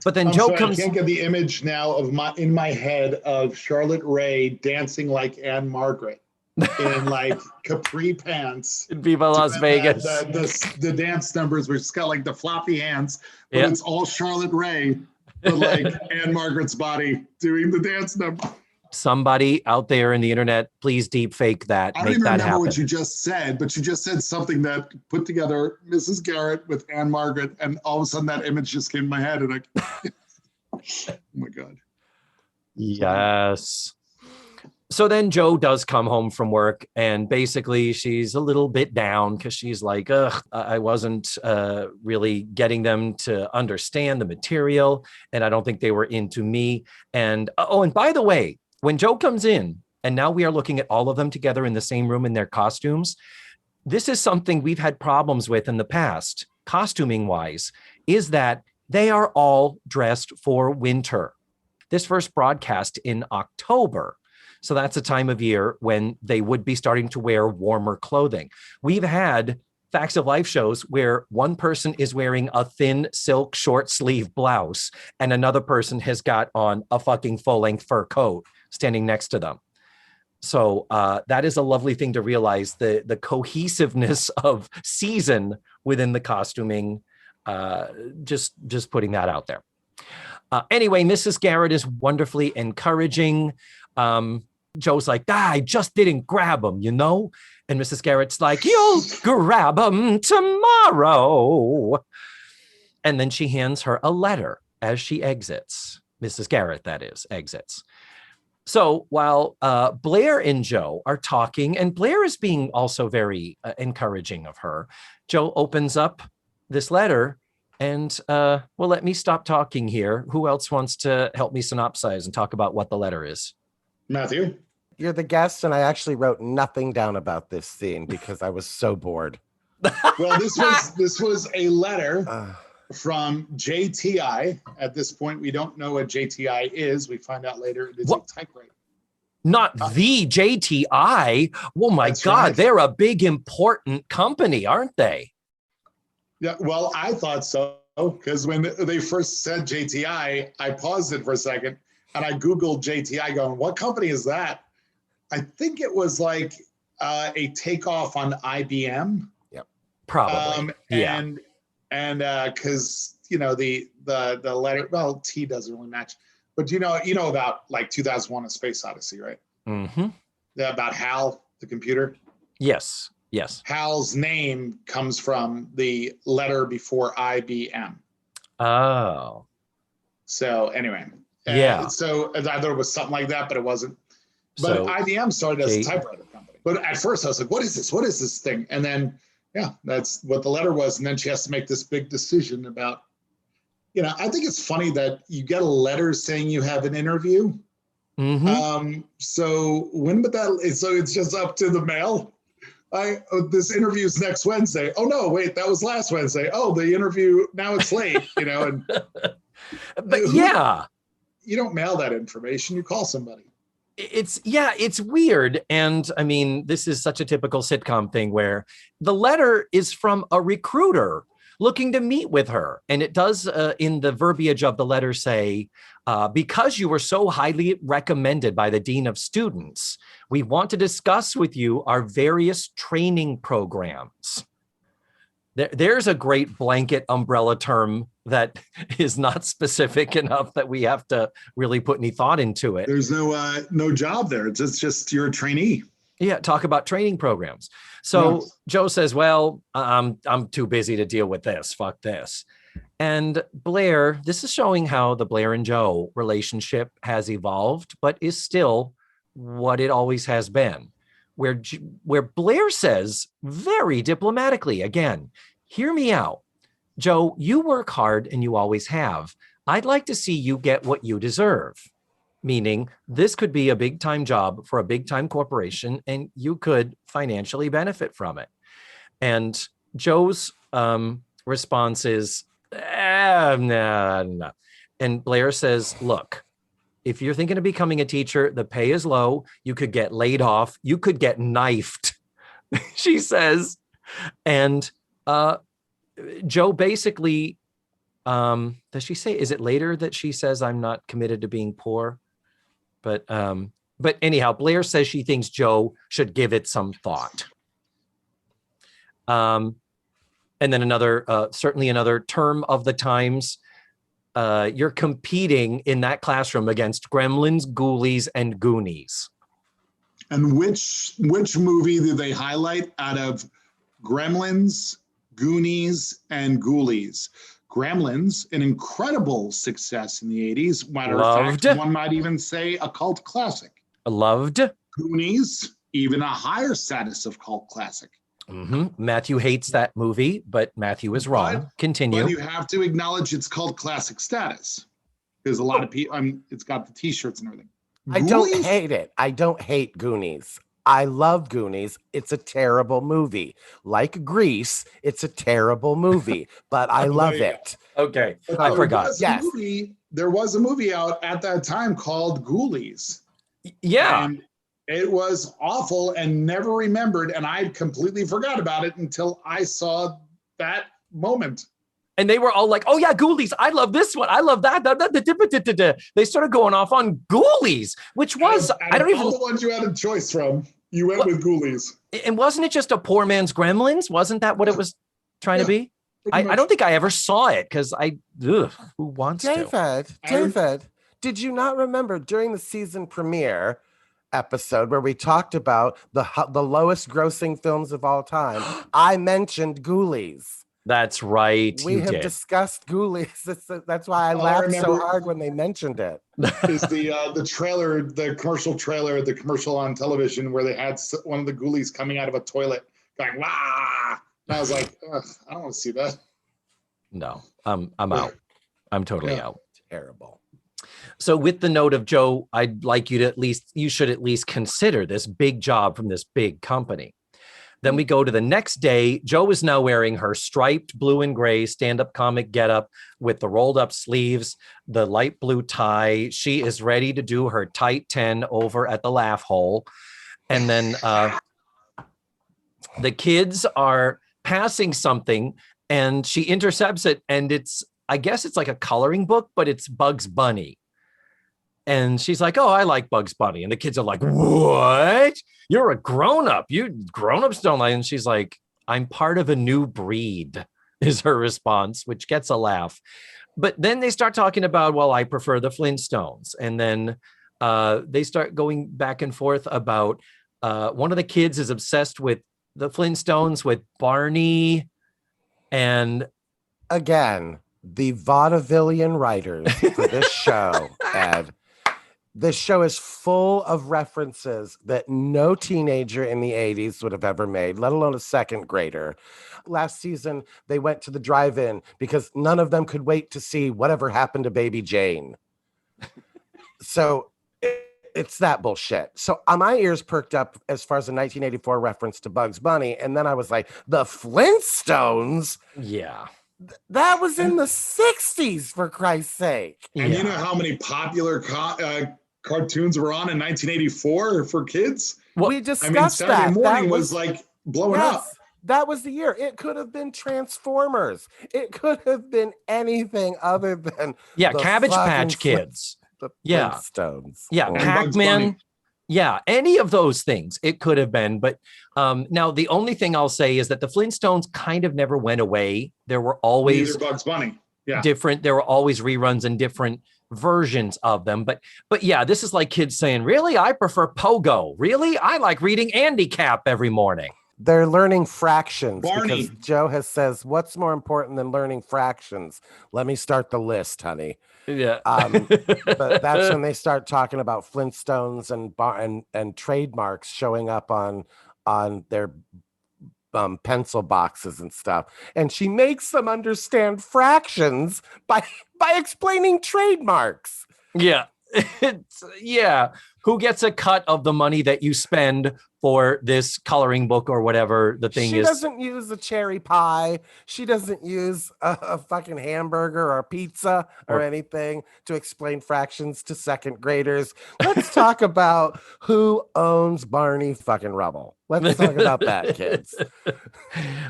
But then Joe comes. I can't get the image now in my head of Charlotte Rae dancing like Anne Margaret. in like capri pants in Viva Las Vegas. The dance numbers where she's got like the floppy hands, but it's all Charlotte Rae, but like Anne Margaret's body doing the dance number. Somebody out there in the internet, please deep fake that. I don't Make even that remember happen. what you just said, but you just said something that put together Mrs. Garrett with Anne Margaret, and all of a sudden that image just came to my head, and oh my God. Yes. So then Jo does come home from work, and basically she's a little bit down because she's like, I wasn't really getting them to understand the material, and I don't think they were into me. And and by the way, when Jo comes in, and now we are looking at all of them together in the same room in their costumes, this is something we've had problems with in the past, costuming wise, is that they are all dressed for winter. This first broadcast in October. So that's a time of year when they would be starting to wear warmer clothing. We've had Facts of Life shows where one person is wearing a thin silk short sleeve blouse and another person has got on a fucking full length fur coat standing next to them. So that is a lovely thing to realize, the cohesiveness of season within the costuming, just putting that out there. Anyway, Mrs. Garrett is wonderfully encouraging. Joe's like, I just didn't grab him, you know? And Mrs. Garrett's like, you'll grab him tomorrow. And then she hands her a letter as she exits. Mrs. Garrett, that is, exits. So while Blair and Jo are talking, and Blair is being also very encouraging of her, Jo opens up this letter and, well, let me stop talking here. Who else wants to help me synopsize and talk about what the letter is? Matthew? You're the guest, and I actually wrote nothing down about this scene because I was so bored. Well, this was a letter from JTI. At this point, we don't know what JTI is. We find out later it is a typewriter. Not the JTI. Oh my God, right. They're a big, important company, aren't they? Yeah, well, I thought so, because when they first said JTI, I paused it for a second and I Googled JTI going, what company is that? I think it was like a takeoff on IBM. Yep, probably. And because the letter, well, T doesn't really match, but you know about like 2001: A Space Odyssey, right? Mm-hmm. Yeah, about HAL, the computer. Yes. HAL's name comes from the letter before IBM. Oh. So anyway. Yeah. So I thought it was something like that, but it wasn't. But so, IBM started as a typewriter company. But at first I was like, what is this? What is this thing? And then, yeah, that's what the letter was. And then she has to make this big decision about, I think it's funny that you get a letter saying you have an interview. Mm-hmm. So when would that, so it's just up to the mail? This interview's next Wednesday. Oh no, wait, that was last Wednesday. Oh, the interview, now it's late, and but yeah. You don't mail that information, you call somebody. It's weird. And I mean, this is such a typical sitcom thing where the letter is from a recruiter looking to meet with her. And it does in the verbiage of the letter say, because you were so highly recommended by the Dean of Students, we want to discuss with you our various training programs. There's a great blanket umbrella term that is not specific enough that we have to really put any thought into it. There's no job there. It's just you're a trainee. Yeah, talk about training programs. So yes. Jo says, well, I'm too busy to deal with this. Fuck this. And Blair, this is showing how the Blair and Jo relationship has evolved, but is still what it always has been. Where Blair says very diplomatically, again, hear me out. Jo, you work hard and you always have. I'd like to see you get what you deserve. Meaning this could be a big time job for a big time corporation and you could financially benefit from it. And Jo's response is, no. And Blair says, look, if you're thinking of becoming a teacher, the pay is low. You could get laid off. You could get knifed, she says. And Jo basically, does she say, is it later that she says, I'm not committed to being poor? But But anyhow, Blair says she thinks Joe should give it some thought. And then certainly another term of the times. You're competing in that classroom against Gremlins, Ghoulies, and Goonies. And which movie did they highlight out of Gremlins, Goonies, and Ghoulies? Gremlins, an incredible success in the 80s. Matter of fact, one might even say a cult classic. Loved. Goonies, even a higher status of cult classic. Mm-hmm. Matthew hates that movie, but Matthew is wrong. Continue. But you have to acknowledge its cult classic status. There's a lot of people. It's got the T-shirts and everything. I don't hate it. I don't hate Goonies. I love Goonies. It's a terrible movie. Like Grease, it's a terrible movie, but I love it. Okay. I forgot. There was a movie out at that time called Ghoulies. Yeah. And it was awful and never remembered. And I completely forgot about it until I saw that moment. And they were all like, oh, yeah, Ghoulies. I love this one. I love that. They started going off on Ghoulies, which was, I don't even know the ones you had a choice from. You went with Ghoulies. And wasn't it just a poor man's Gremlins? Wasn't that what it was trying to be? I don't think I ever saw it because who wants to? David, did you not remember during the season premiere episode where we talked about the lowest grossing films of all time? I mentioned Ghoulies. That's right. We have discussed Ghoulies. That's why I laughed so hard when they mentioned it. Is the trailer, the commercial on television where they had one of the Ghoulies coming out of a toilet going, wah! And I was like, I don't want to see that. No, I'm out. I'm totally out. Terrible. So with the note of Joe, I'd like you should at least consider this big job from this big company. Then we go to the next day. Joe is now wearing her striped blue and gray stand-up comic getup with the rolled up sleeves, the light blue tie. She is ready to do her tight 10 over at the laugh hole. And then the kids are passing something and she intercepts it. And I guess it's like a coloring book, but it's Bugs Bunny. And she's like, oh, I like Bugs Bunny. And the kids are like, what? You're a grown-up. You grown-ups don't like. And she's like, I'm part of a new breed, is her response, which gets a laugh. But then they start talking about, well, I prefer the Flintstones. And then they start going back and forth about one of the kids is obsessed with the Flintstones with Barney. And again, the vaudevillian writers for this show, Ed. This show is full of references that no teenager in the 80s would have ever made, let alone a second grader. Last season, they went to the drive-in because none of them could wait to see whatever happened to Baby Jane. So it's that bullshit. So my ears perked up as far as the 1984 reference to Bugs Bunny. And then I was like, the Flintstones? Yeah. That was in the 60s, for Christ's sake. And you know how many popular cartoons were on in 1984 for kids? Well, we discussed Saturday morning was like blowing up. That was the year. It could have been Transformers. It could have been anything other than Cabbage Patch Kids. The Flintstones. Yeah, Pac-Man. Yeah, any of those things it could have been. But now the only thing I'll say is that the Flintstones kind of never went away. There were always Bugs Bunny. Yeah. Different. There were always reruns and different versions of them. But yeah, this is like kids saying, really? I prefer Pogo. Really? I like reading Andy Cap every morning. They're learning fractions Barney. Because Joe says, what's more important than learning fractions? Let me start the list, honey. Yeah. But that's when they start talking about Flintstones and trademarks showing up on their pencil boxes and stuff. And she makes them understand fractions by explaining trademarks. Yeah. Who gets a cut of the money that you spend for this coloring book or whatever the thing is? She doesn't use a cherry pie. She doesn't use a fucking hamburger or a pizza or anything to explain fractions to second graders. Let's talk about who owns Barney fucking Rubble. Let's talk about that, kids. Okay,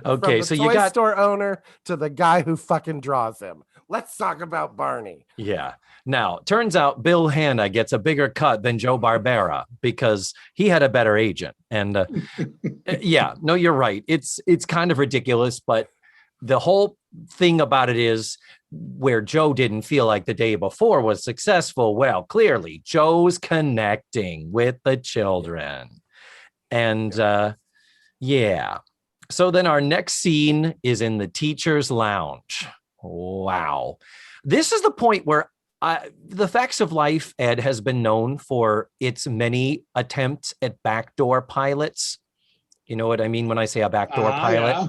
From the so toy you got store owner to the guy who fucking draws him. Let's talk about Barney. Yeah. Now, turns out Bill Hanna gets a bigger cut than Joe Barbera because he had a better agent. And yeah, no, you're right. It's kind of ridiculous, but the whole thing about it is where Joe didn't feel like the day before was successful. Well, clearly Joe's connecting with the children. And yeah. So then our next scene is in the teacher's lounge. Wow. This is the point where the Facts of Life, Ed, has been known for its many attempts at backdoor pilots. You know what I mean when I say a backdoor pilot? Yeah.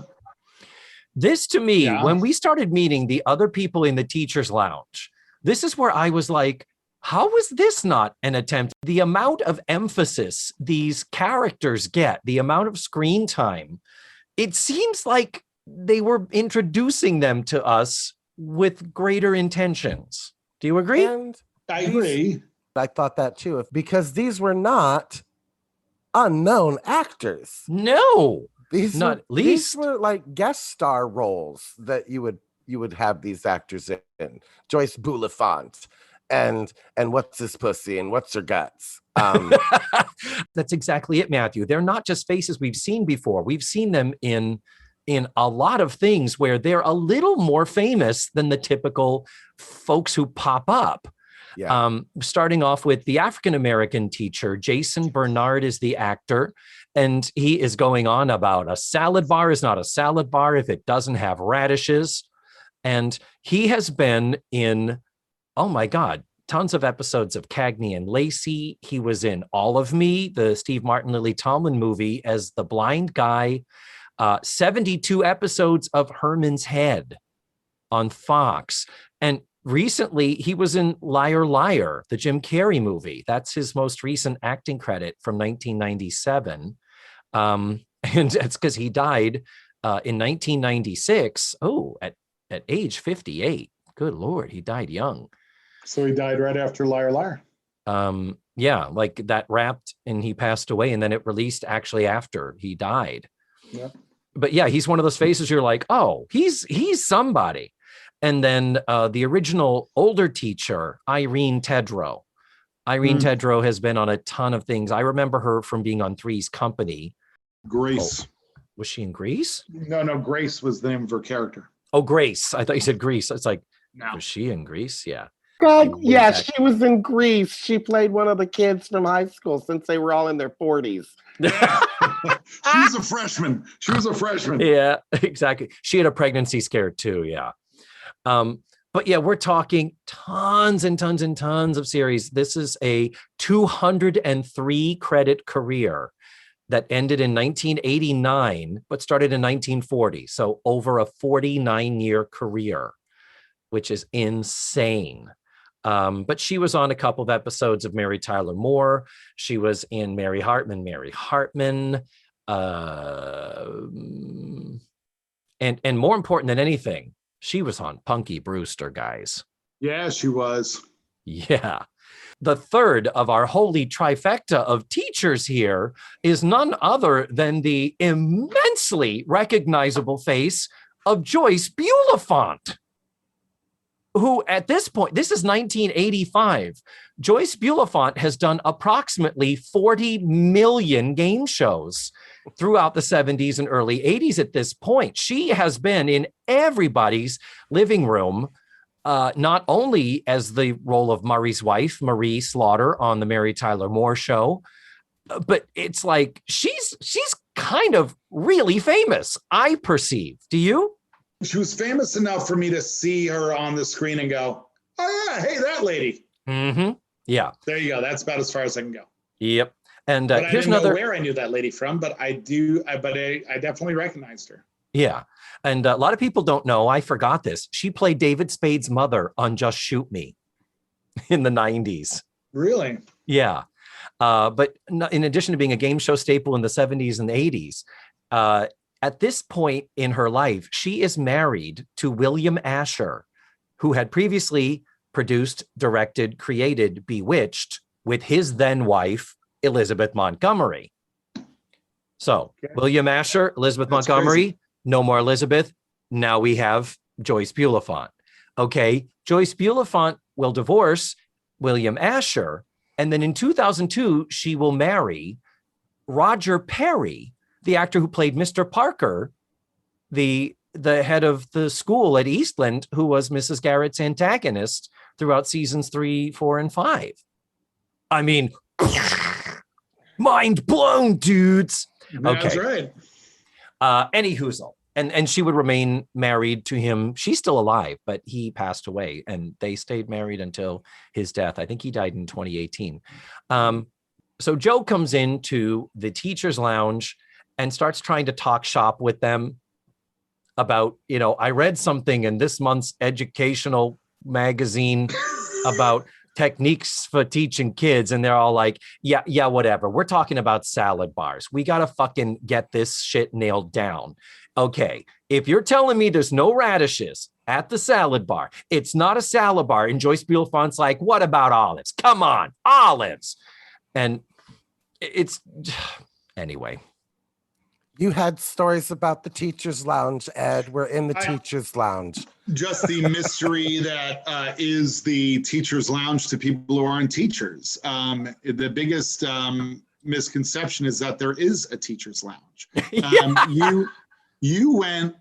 This to me, when we started meeting the other people in the teacher's lounge, this is where I was like, how was this not an attempt? The amount of emphasis these characters get, the amount of screen time, it seems like they were introducing them to us with greater intentions. Do you agree? And I agree. I thought that too, because these were not unknown actors. No, These least were like guest star roles that you would have these actors in. Joyce Bulifant and what's his pussy and what's her guts. That's exactly it, Matthew. They're not just faces we've seen before. We've seen them in a lot of things where they're a little more famous than the typical folks who pop up. Yeah. Starting off with the African-American teacher, Jason Bernard is the actor, and he is going on about a salad bar is not a salad bar if it doesn't have radishes. And he has been in, oh my God, tons of episodes of Cagney and Lacey. He was in All of Me, the Steve Martin, Lily Tomlin movie, as the blind guy. 72 episodes of Herman's Head on Fox. And recently he was in Liar Liar, the Jim Carrey movie. That's his most recent acting credit from 1997. And it's because he died in 1996. Oh, at age 58. Good Lord, he died young. So he died right after Liar Liar. Yeah, like that wrapped and he passed away, and then it released actually after he died. Yeah. But yeah, he's one of those faces you're like, oh, he's somebody. And then the original older teacher, Irene Tedrow. Irene Tedrow has been on a ton of things. I remember her from being on Three's Company. Grace. Oh, was she in Grease? No, Grace was the name of her character. Oh, Grace. I thought you said Grease. It's like, No. was she in Grease? Yeah. God, yeah, she was in Grease. She played one of the kids from high school since they were all in their 40s. She was a freshman. Yeah, exactly. She had a pregnancy scare too. Yeah. But yeah, we're talking tons and tons and tons of series. This is a 203 credit career that ended in 1989, but started in 1940. So over a 49-year career, which is insane. But she was on a couple of episodes of Mary Tyler Moore. She was in Mary Hartman. And more important than anything, she was on Punky Brewster, guys. Yeah, she was. Yeah. The third of our holy trifecta of teachers here is none other than the immensely recognizable face of Joyce Bulifant, who at this point, this is 1985. Joyce Bulifant has done approximately 40 million game shows throughout the 70s and early 80s at this point. She has been in everybody's living room, not only as the role of Murray's wife, Marie Slaughter, on the Mary Tyler Moore Show, but it's like she's kind of really famous, I perceive. Do you? She was famous enough for me to see her on the screen and go, oh yeah, hey, that lady. Mm-hmm. Yeah. There you go. That's about as far as I can go. Yep. And but I here's didn't another know where I knew that lady from, but I definitely recognized her. Yeah. And a lot of people don't know, I forgot this. She played David Spade's mother on Just Shoot Me in the 90s. Really? Yeah. But in addition to being a game show staple in the 70s and 80s, at this point in her life, she is married to William Asher, who had previously produced, directed, created Bewitched with his then wife, Elizabeth Montgomery. So William Asher, Elizabeth Montgomery, crazy. No more Elizabeth. Now we have Joyce Bulifant. Okay. Joyce Bulifant will divorce William Asher. And then in 2002, she will marry Roger Perry, the actor who played Mr. Parker, the head of the school at Eastland, who was Mrs. Garrett's antagonist throughout seasons 3, 4, and 5. I mean, mind blown, dudes. That's right. Any hoozle. And she would remain married to him. She's still alive, but he passed away, and they stayed married until his death. I think he died in 2018. So Joe comes into the teacher's lounge and starts trying to talk shop with them about, I read something in this month's educational magazine about techniques for teaching kids. And they're all like, yeah, whatever. We're talking about salad bars. We got to fucking get this shit nailed down. Okay, if you're telling me there's no radishes at the salad bar, it's not a salad bar. And Joyce Bulifant's like, what about olives? Come on, olives. And it's, anyway. You had stories about the teacher's lounge, Ed. We're in the teacher's lounge. Just the mystery that is the teacher's lounge to people who aren't teachers. The biggest misconception is that there is a teacher's lounge. You went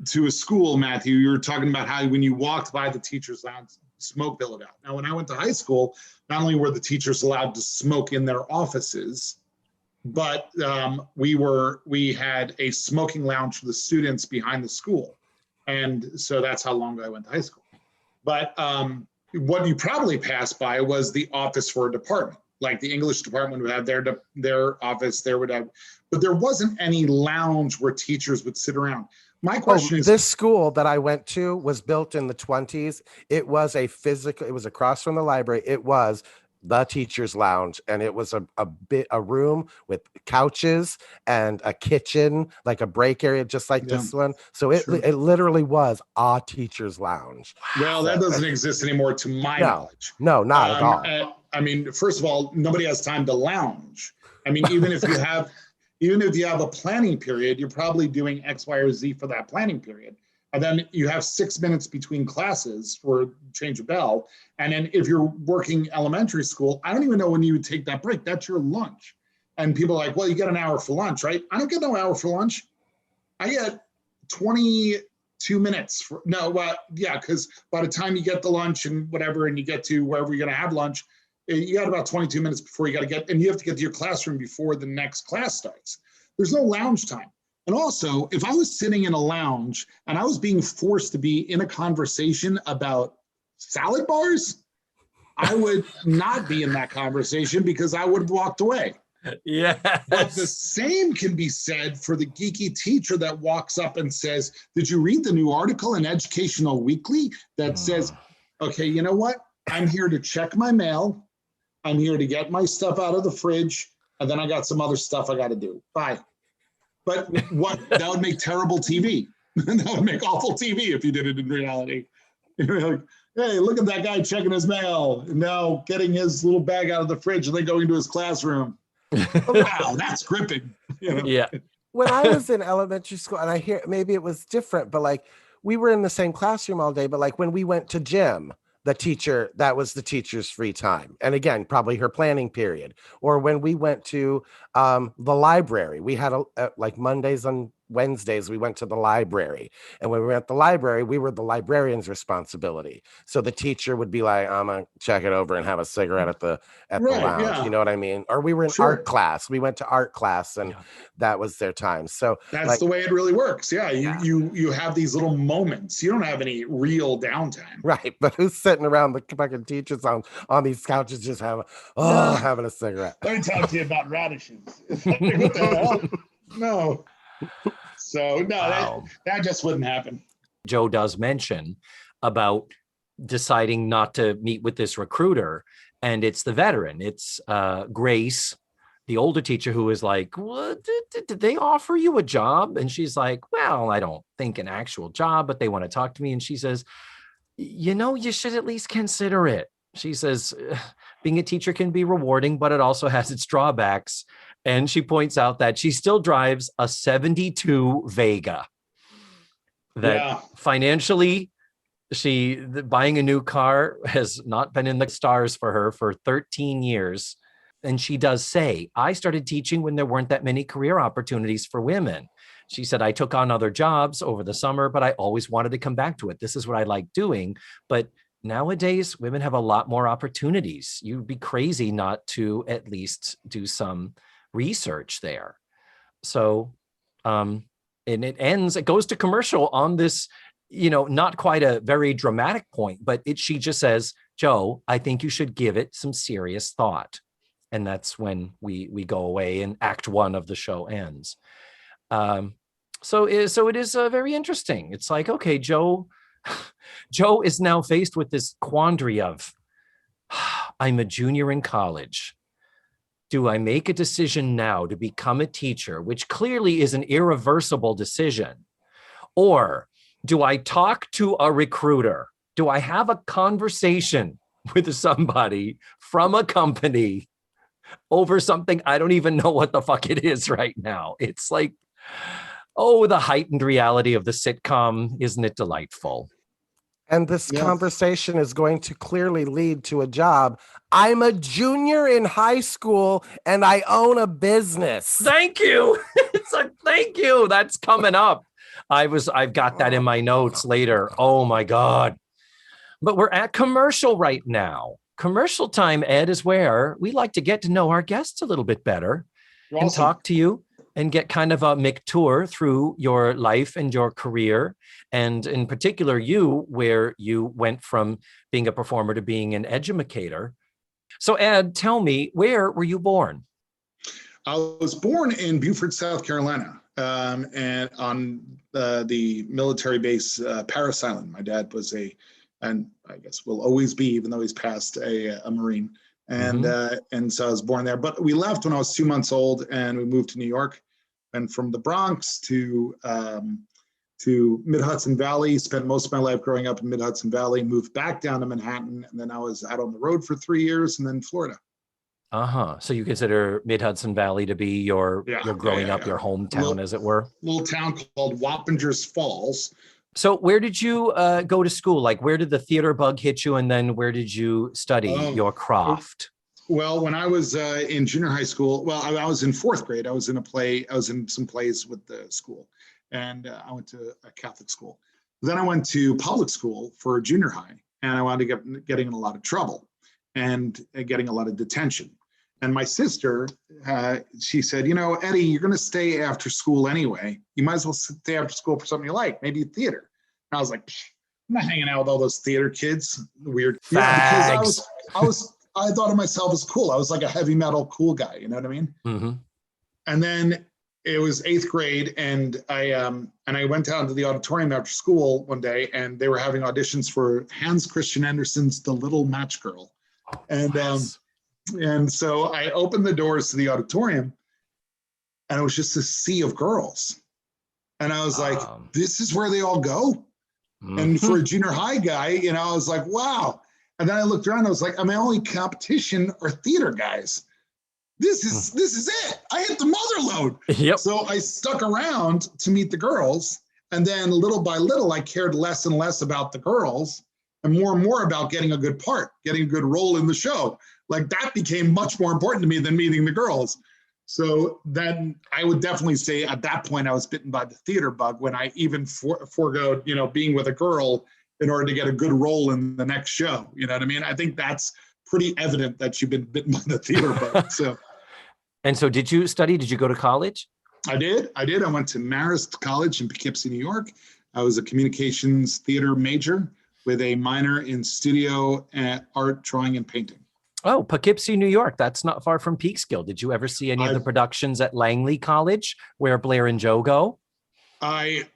to a school, Matthew. You were talking about how when you walked by the teacher's lounge, smoke billowed out. Now, when I went to high school, not only were the teachers allowed to smoke in their offices, but we had a smoking lounge for the students behind the school. And so that's how long ago I went to high school. But what you probably passed by was the office for a department. Like the English department would have their office, but there wasn't any lounge where teachers would sit around. My question is, this school that I went to was built in the 1920s. It was it was across from the library. It was the teacher's lounge, and it was a room with couches and a kitchen, like a break area, just like this one. So it literally was a teacher's lounge. Well, that doesn't exist anymore to my knowledge. No, not at all. I mean, first of all, nobody has time to lounge. I mean, even if you have a planning period, you're probably doing X, Y, or Z for that planning period. And then you have 6 minutes between classes for change of bell. And then if you're working elementary school, I don't even know when you would take that break. That's your lunch. And people are like, well, you get an hour for lunch, right? I don't get no hour for lunch. I get 22 minutes. Because by the time you get the lunch and whatever, and you get to wherever you're going to have lunch, you got about 22 minutes before you got to get, and you have to get to your classroom before the next class starts. There's no lounge time. And also, if I was sitting in a lounge and I was being forced to be in a conversation about salad bars, I would not be in that conversation because I would have walked away. Yeah. But the same can be said for the geeky teacher that walks up and says, did you read the new article in Educational Weekly that says, okay, you know what? I'm here to check my mail. I'm here to get my stuff out of the fridge. And then I got some other stuff I got to do. Bye. But that would make terrible TV. That would make awful TV if you did it in reality. You're like, hey, look at that guy checking his mail and now getting his little bag out of the fridge and then going to his classroom. Wow, that's gripping. Yeah. When I was in elementary school, and I hear maybe it was different, but like we were in the same classroom all day, but like when we went to gym, that was the teacher's free time. And again, probably her planning period. Or when we went to the library, we had like Mondays and Wednesdays, we went to the library. And when we were at the library, we were the librarian's responsibility. So the teacher would be like, I'm going to check it over and have a cigarette at the lounge. Yeah. You know what I mean? Or we were in art class. We went to art class and that was their time. So that's the way it really works. Yeah. You have these little moments. You don't have any real downtime. Right. But who's sitting around the fucking teacher's on these couches just having a cigarette? Let me talk to you about radishes. What the hell? No. So no, that just wouldn't happen. Joe does mention about deciding not to meet with this recruiter, and it's the veteran. It's Grace, the older teacher, who is like, "What did they offer you a job?" And she's like, "Well, I don't think an actual job, but they want to talk to me." And she says, you should at least consider it. She says, being a teacher can be rewarding, but it also has its drawbacks. And she points out that she still drives a 72 Vega that financially Buying a new car has not been in the stars for her for 13 years. And she does say, I started teaching when there weren't that many career opportunities for women. She said, I took on other jobs over the summer, but I always wanted to come back to it. This is what I like doing. But nowadays, women have a lot more opportunities. You'd be crazy not to at least do some research there. So, and it goes to commercial on this, not quite a very dramatic point, but she just says, Joe, I think you should give it some serious thought. And that's when we go away and act one of the show ends. So it is very interesting. It's like, okay, Joe is now faced with this quandary of, I'm a junior in college. Do I make a decision now to become a teacher, which clearly is an irreversible decision? Or do I talk to a recruiter? Do I have a conversation with somebody from a company over something I don't even know what the fuck it is right now? It's like, oh, the heightened reality of the sitcom. Isn't it delightful? And this conversation is going to clearly lead to a job. I'm a junior in high school and I own a business. Thank you. It's like, thank you. That's coming up. I've got that in my notes later. Oh my God. But we're at commercial right now. Commercial time, Ed, is where we like to get to know our guests a little bit better and talk to you and get kind of a McTour through your life and your career. And in particular, where you went from being a performer to being an educator. So Ed, tell me, where were you born? I was born in Beaufort, South Carolina, and on the military base, Parris Island. My dad was and I guess will always be, even though he's passed, a Marine. And so I was born there. But we left when I was 2 months old, and we moved to New York. And from the Bronx to Mid-Hudson Valley, spent most of my life growing up in Mid-Hudson Valley, moved back down to Manhattan, and then I was out on the road for 3 years, and then Florida. So you consider Mid-Hudson Valley to be your growing up, your hometown, as it were? Little town called Wappingers Falls. So where did you go to school? Like, where did the theater bug hit you? And then where did you study your craft? Well, when I was in junior high school, I was in fourth grade. I was in some plays with the school, and I went to a Catholic school. Then I went to public school for junior high, and I wound up getting in a lot of trouble and getting a lot of detention. And my sister, she said, Eddie, you're going to stay after school anyway. You might as well stay after school for something you like, maybe theater. And I was like, I'm not hanging out with all those theater kids. Weird. Yeah, because I thought of myself as cool. I was like a heavy metal cool guy. You know what I mean? Mm-hmm. And then it was eighth grade, and I went down to the auditorium after school one day, and they were having auditions for Hans Christian Andersen's The Little Match Girl. And so I opened the doors to the auditorium, and it was just a sea of girls. And I was like, this is where they all go? Mm-hmm. And for a junior high guy, I was like, wow. And then I looked around, I was like, my only competition are theater guys. This is it. I hit the mother load. Yep. So I stuck around to meet the girls. And then little by little, I cared less and less about the girls and more about getting a good part, getting a good role in the show. Like, that became much more important to me than meeting the girls. So then I would definitely say at that point, I was bitten by the theater bug when I even forego, being with a girl in order to get a good role in the next show. You know what I mean? I think that's pretty evident that you've been bitten by the theater bug. So. And so did you study? Did you go to college? I did. I went to Marist College in Poughkeepsie, New York. I was a communications theater major with a minor in studio art, drawing, and painting. Oh, Poughkeepsie, New York. That's not far from Peekskill. Did you ever see any of the productions at Langley College where Blair and Joe go? I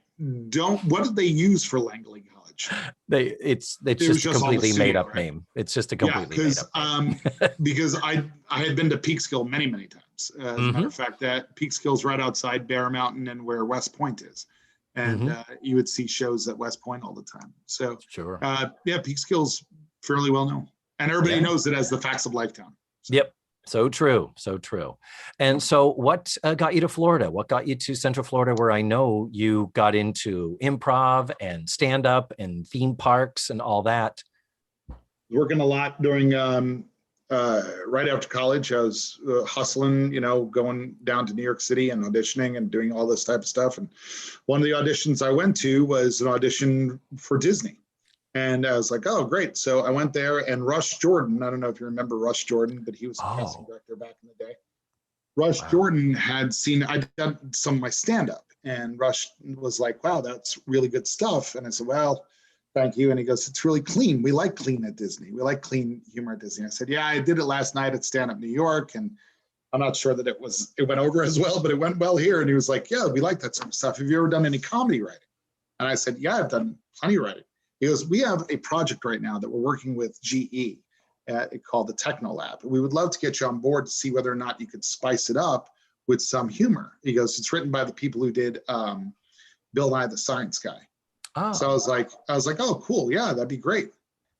don't. What did they use for Langley College? It's just a completely made up name. It's just a completely made up name. Because I had been to Peekskill many, many times. As a matter of fact, that Peekskill's right outside Bear Mountain and where West Point is. And you would see shows at West Point all the time. So, Peekskill's fairly well known. And everybody knows it as the Facts of Lifetime. So. Yep. So true. So true. And so what got you to Florida? What got you to Central Florida, where I know you got into improv and stand-up and theme parks and all that? Working a lot during right after college. I was hustling, going down to New York City and auditioning and doing all this type of stuff. And one of the auditions I went to was an audition for Disney. And I was like, oh, great. So I went there, and Rush Jordan, I don't know if you remember Rush Jordan, but he was a casting director back in the day. Rush Jordan had seen, I'd done some of my stand-up, and Rush was like, wow, that's really good stuff. And I said, well, thank you. And he goes, it's really clean. We like clean at Disney. We like clean humor at Disney. I said, yeah, I did it last night at Stand Up New York, and I'm not sure that it went over as well, but it went well here. And he was like, yeah, we like that sort of stuff. Have you ever done any comedy writing? And I said, yeah, I've done plenty of writing. He goes, we have a project right now that we're working with GE called the Techno Lab. We would love to get you on board to see whether or not you could spice it up with some humor. He goes, it's written by the people who did Bill Nye the Science Guy. Oh. So I was like, oh, cool. Yeah, that'd be great.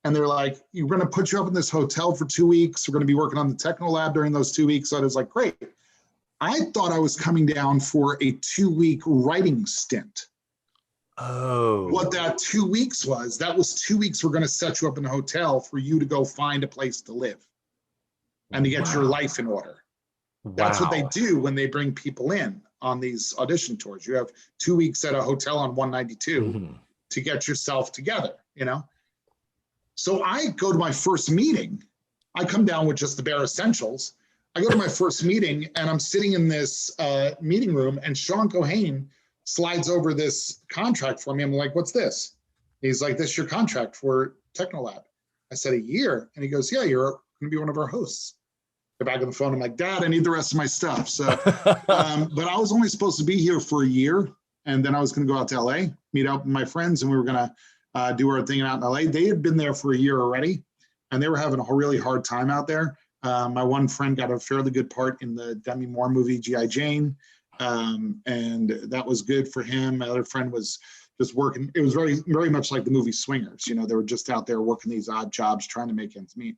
And they're like, we're going to put you up in this hotel for 2 weeks. We're going to be working on the Techno Lab during those 2 weeks. So I was like, great. I thought I was coming down for a 2-week writing stint. Oh. What that 2 weeks was, that was 2 weeks we're going to set you up in a hotel for you to go find a place to live and to get your life in order. Wow. That's what they do when they bring people in on these audition tours. You have 2 weeks at a hotel on 192 to get yourself together, So I go to my first meeting. I come down with just the bare essentials. I go to my first meeting, and I'm sitting in this meeting room, and Sean Cohane slides over this contract for me. I'm like, what's this? He's like, this is your contract for Technolab. I said, a year? And he goes, yeah, you're going to be one of our hosts. Get back on the phone. I'm like, Dad, I need the rest of my stuff. So, but I was only supposed to be here for a year. And then I was going to go out to LA, meet up with my friends, and we were going to do our thing out in LA. They had been there for a year already, and they were having a really hard time out there. My one friend got a fairly good part in the Demi Moore movie, G.I. Jane. And that was good for him. My other friend was just working. It was very, very much like the movie Swingers. They were just out there working these odd jobs, trying to make ends meet.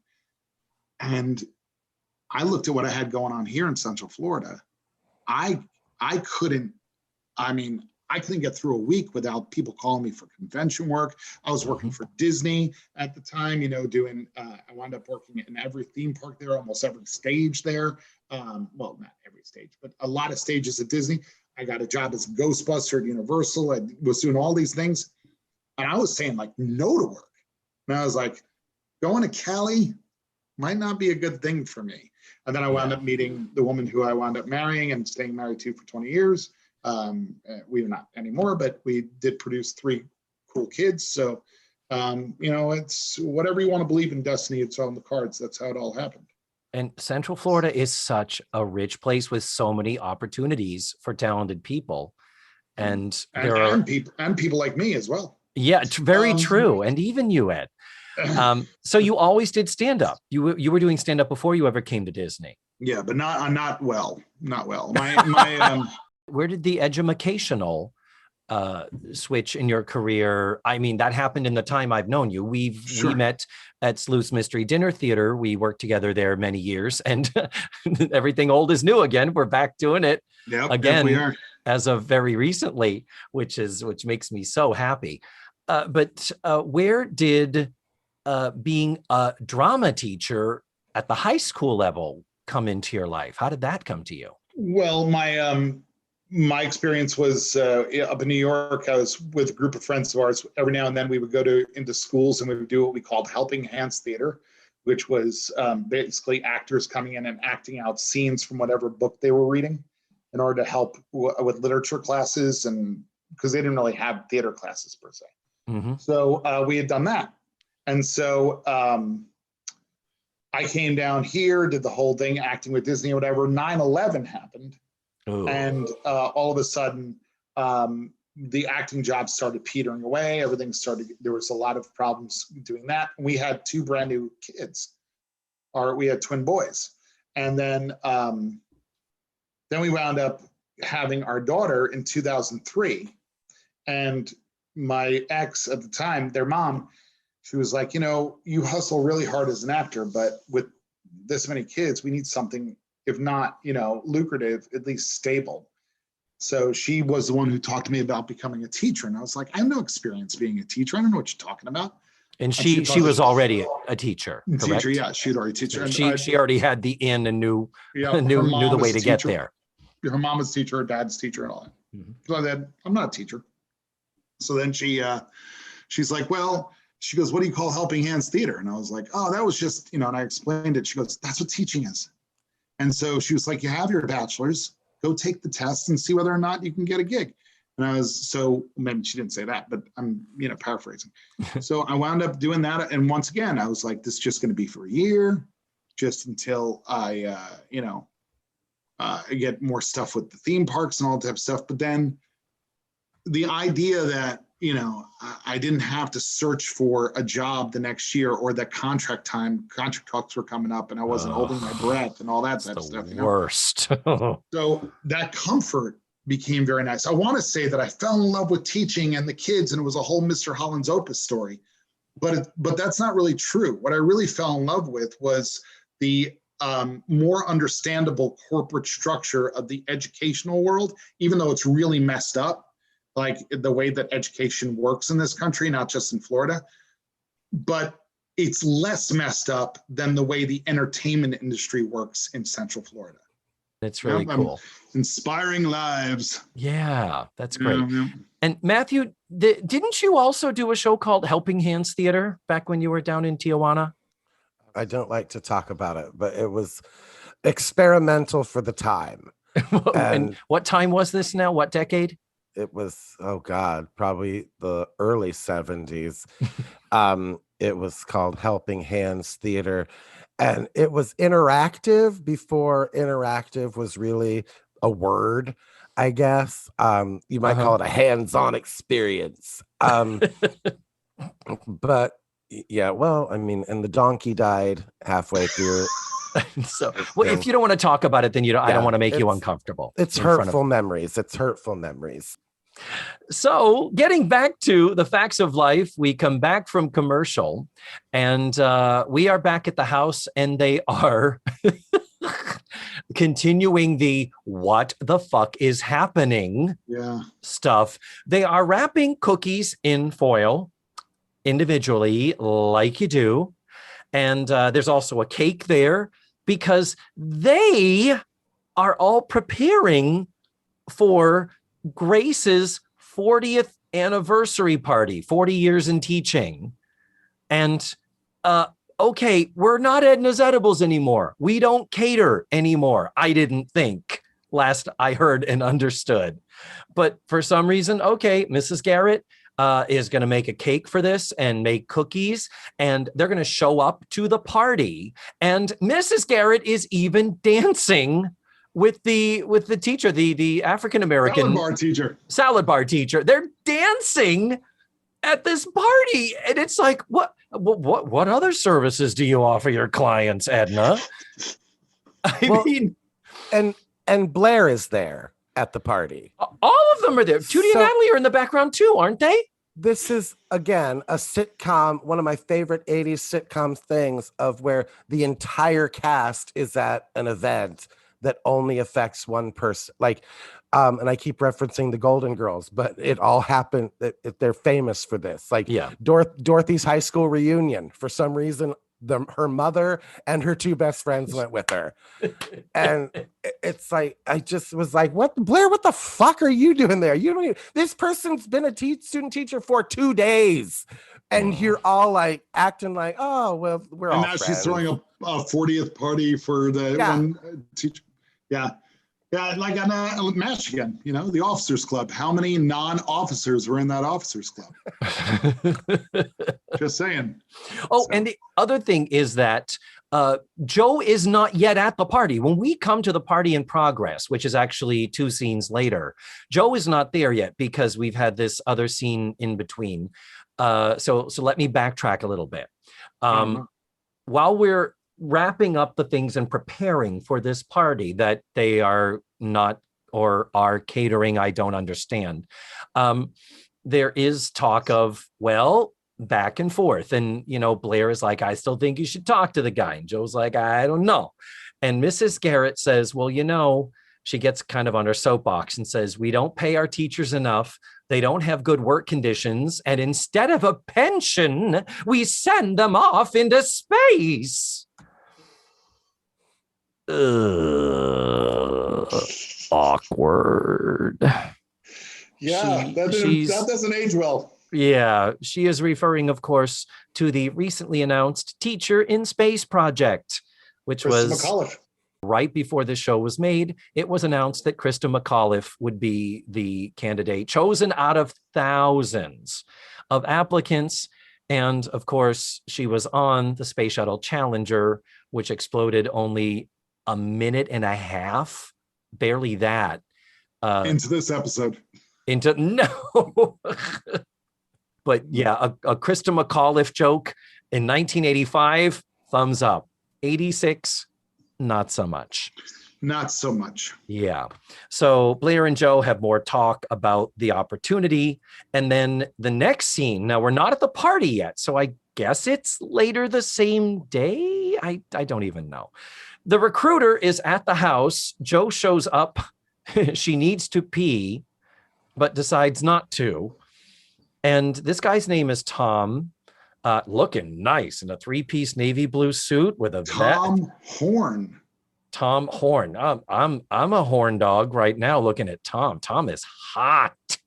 And I looked at what I had going on here in Central Florida. I couldn't get through a week without people calling me for convention work. I was working for Disney at the time, doing, I wound up working in every theme park there, almost every stage there. Well, not every stage, but a lot of stages at Disney. I got a job as a Ghostbuster at Universal. I was doing all these things. And I was saying no to work. And I was like, going to Cali might not be a good thing for me. And then I wound up meeting the woman who I wound up marrying and staying married to for 20 years. We are not anymore, but we did produce 3 cool kids. So, it's whatever you want to believe in destiny. It's on the cards. That's how it all happened. And Central Florida is such a rich place with so many opportunities for talented people. And people like me as well. Yeah, very true. And even you, Ed. So you always did stand-up. You were doing stand-up before you ever came to Disney. Yeah, but not well. My Where did the educational switch in your career? I mean, that happened in the time I've known you. We met at Sleuth's Mystery Dinner Theater. We worked together there many years, and everything old is new again. We're back doing it again as of very recently, which makes me so happy. But where did being a drama teacher at the high school level come into your life? How did that come to you? Well, my experience was up in New York. I was with a group of friends of ours. Every now and then we would go into schools and we would do what we called helping hands theater, which was basically actors coming in and acting out scenes from whatever book they were reading in order to help with literature classes, and because they didn't really have theater classes per se. So we had done that. And so I came down here, did the whole thing, acting with Disney or whatever. 9/11 happened. Ooh. And all of a sudden, the acting jobs started petering away. There was a lot of problems doing that. We had 2 brand new kids, we had twin boys. And then we wound up having our daughter in 2003. And my ex at the time, their mom, she was like, you hustle really hard as an actor, but with this many kids, we need something, if not, lucrative, at least stable. So she was the one who talked to me about becoming a teacher. And I was like, I have no experience being a teacher. I don't know what you're talking about. And she was already a teacher, correct? Teacher, yeah, she'd already teacher. And she already had the in and knew the way to get there. Her mom was teacher, her dad's teacher, and all that. Mm-hmm. So then I'm not a teacher. So then she's like, well, she goes, what do you call helping hands theater? And I was like, oh, that was just, and I explained it. She goes, that's what teaching is. And so she was like, you have your bachelor's, go take the test and see whether or not you can get a gig. And maybe she didn't say that, but I'm, paraphrasing. So I wound up doing that. And once again, I was like, this is just going to be for a year, just until I, get more stuff with the theme parks and all that type of stuff. But then the idea that, I didn't have to search for a job the next year, or that contract talks were coming up and I wasn't holding my breath and all that type of stuff. Worst. So that comfort became very nice. I want to say that I fell in love with teaching and the kids, and it was a whole Mr. Holland's Opus story, but that's not really true. What I really fell in love with was the more understandable corporate structure of the educational world, even though it's really messed up, like the way that education works in this country, not just in Florida, but it's less messed up than the way the entertainment industry works in Central Florida. It's really cool. Inspiring lives. Yeah, that's great. Yeah. And Matthew, didn't you also do a show called Helping Hands Theater back when you were down in Tijuana? I don't like to talk about it, but it was experimental for the time. And what time was this now? What decade? It was, probably the early 70s. It was called Helping Hands Theater. And it was interactive before interactive was really a word, I guess. You might call it a hands-on experience. But yeah, well, and the donkey died halfway through. So, well, if you don't want to talk about it, then I don't want to make you uncomfortable. It's hurtful memories. It's hurtful memories. So getting back to the facts of life, we come back from commercial and we are back at the house, and they are continuing the what the fuck is happening stuff. They are wrapping cookies in foil individually, like you do. And there's also a cake there because they are all preparing for Grace's 40th anniversary party, 40 years in teaching. And okay, we're not Edna's Edibles anymore. We don't cater anymore. I didn't think, last I heard and understood. But for some reason, okay, Mrs. Garrett is going to make a cake for this and make cookies, and they're going to show up to the party. And Mrs. Garrett is even dancing with the teacher, the African-American salad bar teacher. They're dancing at this party. And it's like, what other services do you offer your clients, Edna? I mean, and Blair is there at the party. All of them are there. Tootie and Natalie are in the background too, aren't they? This is, again, a sitcom, one of my favorite 80s sitcom things, of where the entire cast is at an event that only affects one person. Like, and I keep referencing the Golden Girls, but it all happened. They're famous for this. Like, Dorothy's high school reunion. For some reason, her mother and her two best friends went with her. And it's like, I just was like, Blair, what the fuck are you doing there? This person's been a student teacher for 2 days. And you're all like acting like, oh, well, we're all friends. And now she's throwing a 40th party for the one teacher. Yeah. Yeah, like on Michigan, the officers club. How many non-officers were in that officers club? Just saying. And the other thing is that Joe is not yet at the party. When we come to the party in progress, which is actually 2 scenes later, Joe is not there yet because we've had this other scene in between. So let me backtrack a little bit. While we're wrapping up the things and preparing for this party that they are not or are catering, I don't understand. There is talk of, well, back and forth. And, Blair is like, I still think you should talk to the guy. And Joe's like, I don't know. And Mrs. Garrett says, well, she gets kind of on her soapbox and says, we don't pay our teachers enough. They don't have good work conditions. And instead of a pension, we send them off into space. Awkward. Yeah, that doesn't age well. Yeah, she is referring, of course, to the recently announced Teacher in Space project, which Krista was McAuliffe. Right before this show was made. It was announced that Krista McAuliffe would be the candidate chosen out of thousands of applicants. And of course, she was on the Space Shuttle Challenger, which exploded only a minute and a half, barely that. Into this episode. No. But yeah, a Krista McAuliffe joke in 1985, thumbs up. 86, not so much. Not so much. Yeah. So Blair and Joe have more talk about the opportunity. And then the next scene, now we're not at the party yet, so I guess it's later the same day. I don't even know. The recruiter is at the house. Joe shows up. She needs to pee, but decides not to. And this guy's name is Tom, looking nice in a 3-piece navy blue suit with a Tom Horn. Tom Horn. I'm a horn dog right now looking at Tom. Tom is hot.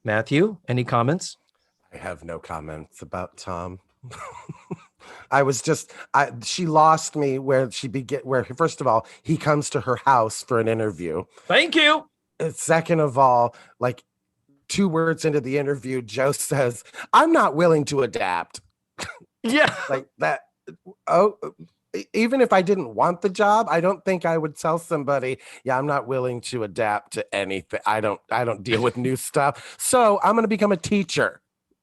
Matthew, any comments? I have no comments about Tom. She lost me where first of all, he comes to her house for an interview. Thank you. Second of all, like 2 words into the interview, Joe says, I'm not willing to adapt. Yeah. Like that. Oh, even if I didn't want the job, I don't think I would tell somebody, yeah, I'm not willing to adapt to anything. I don't deal with new stuff. So I'm going to become a teacher.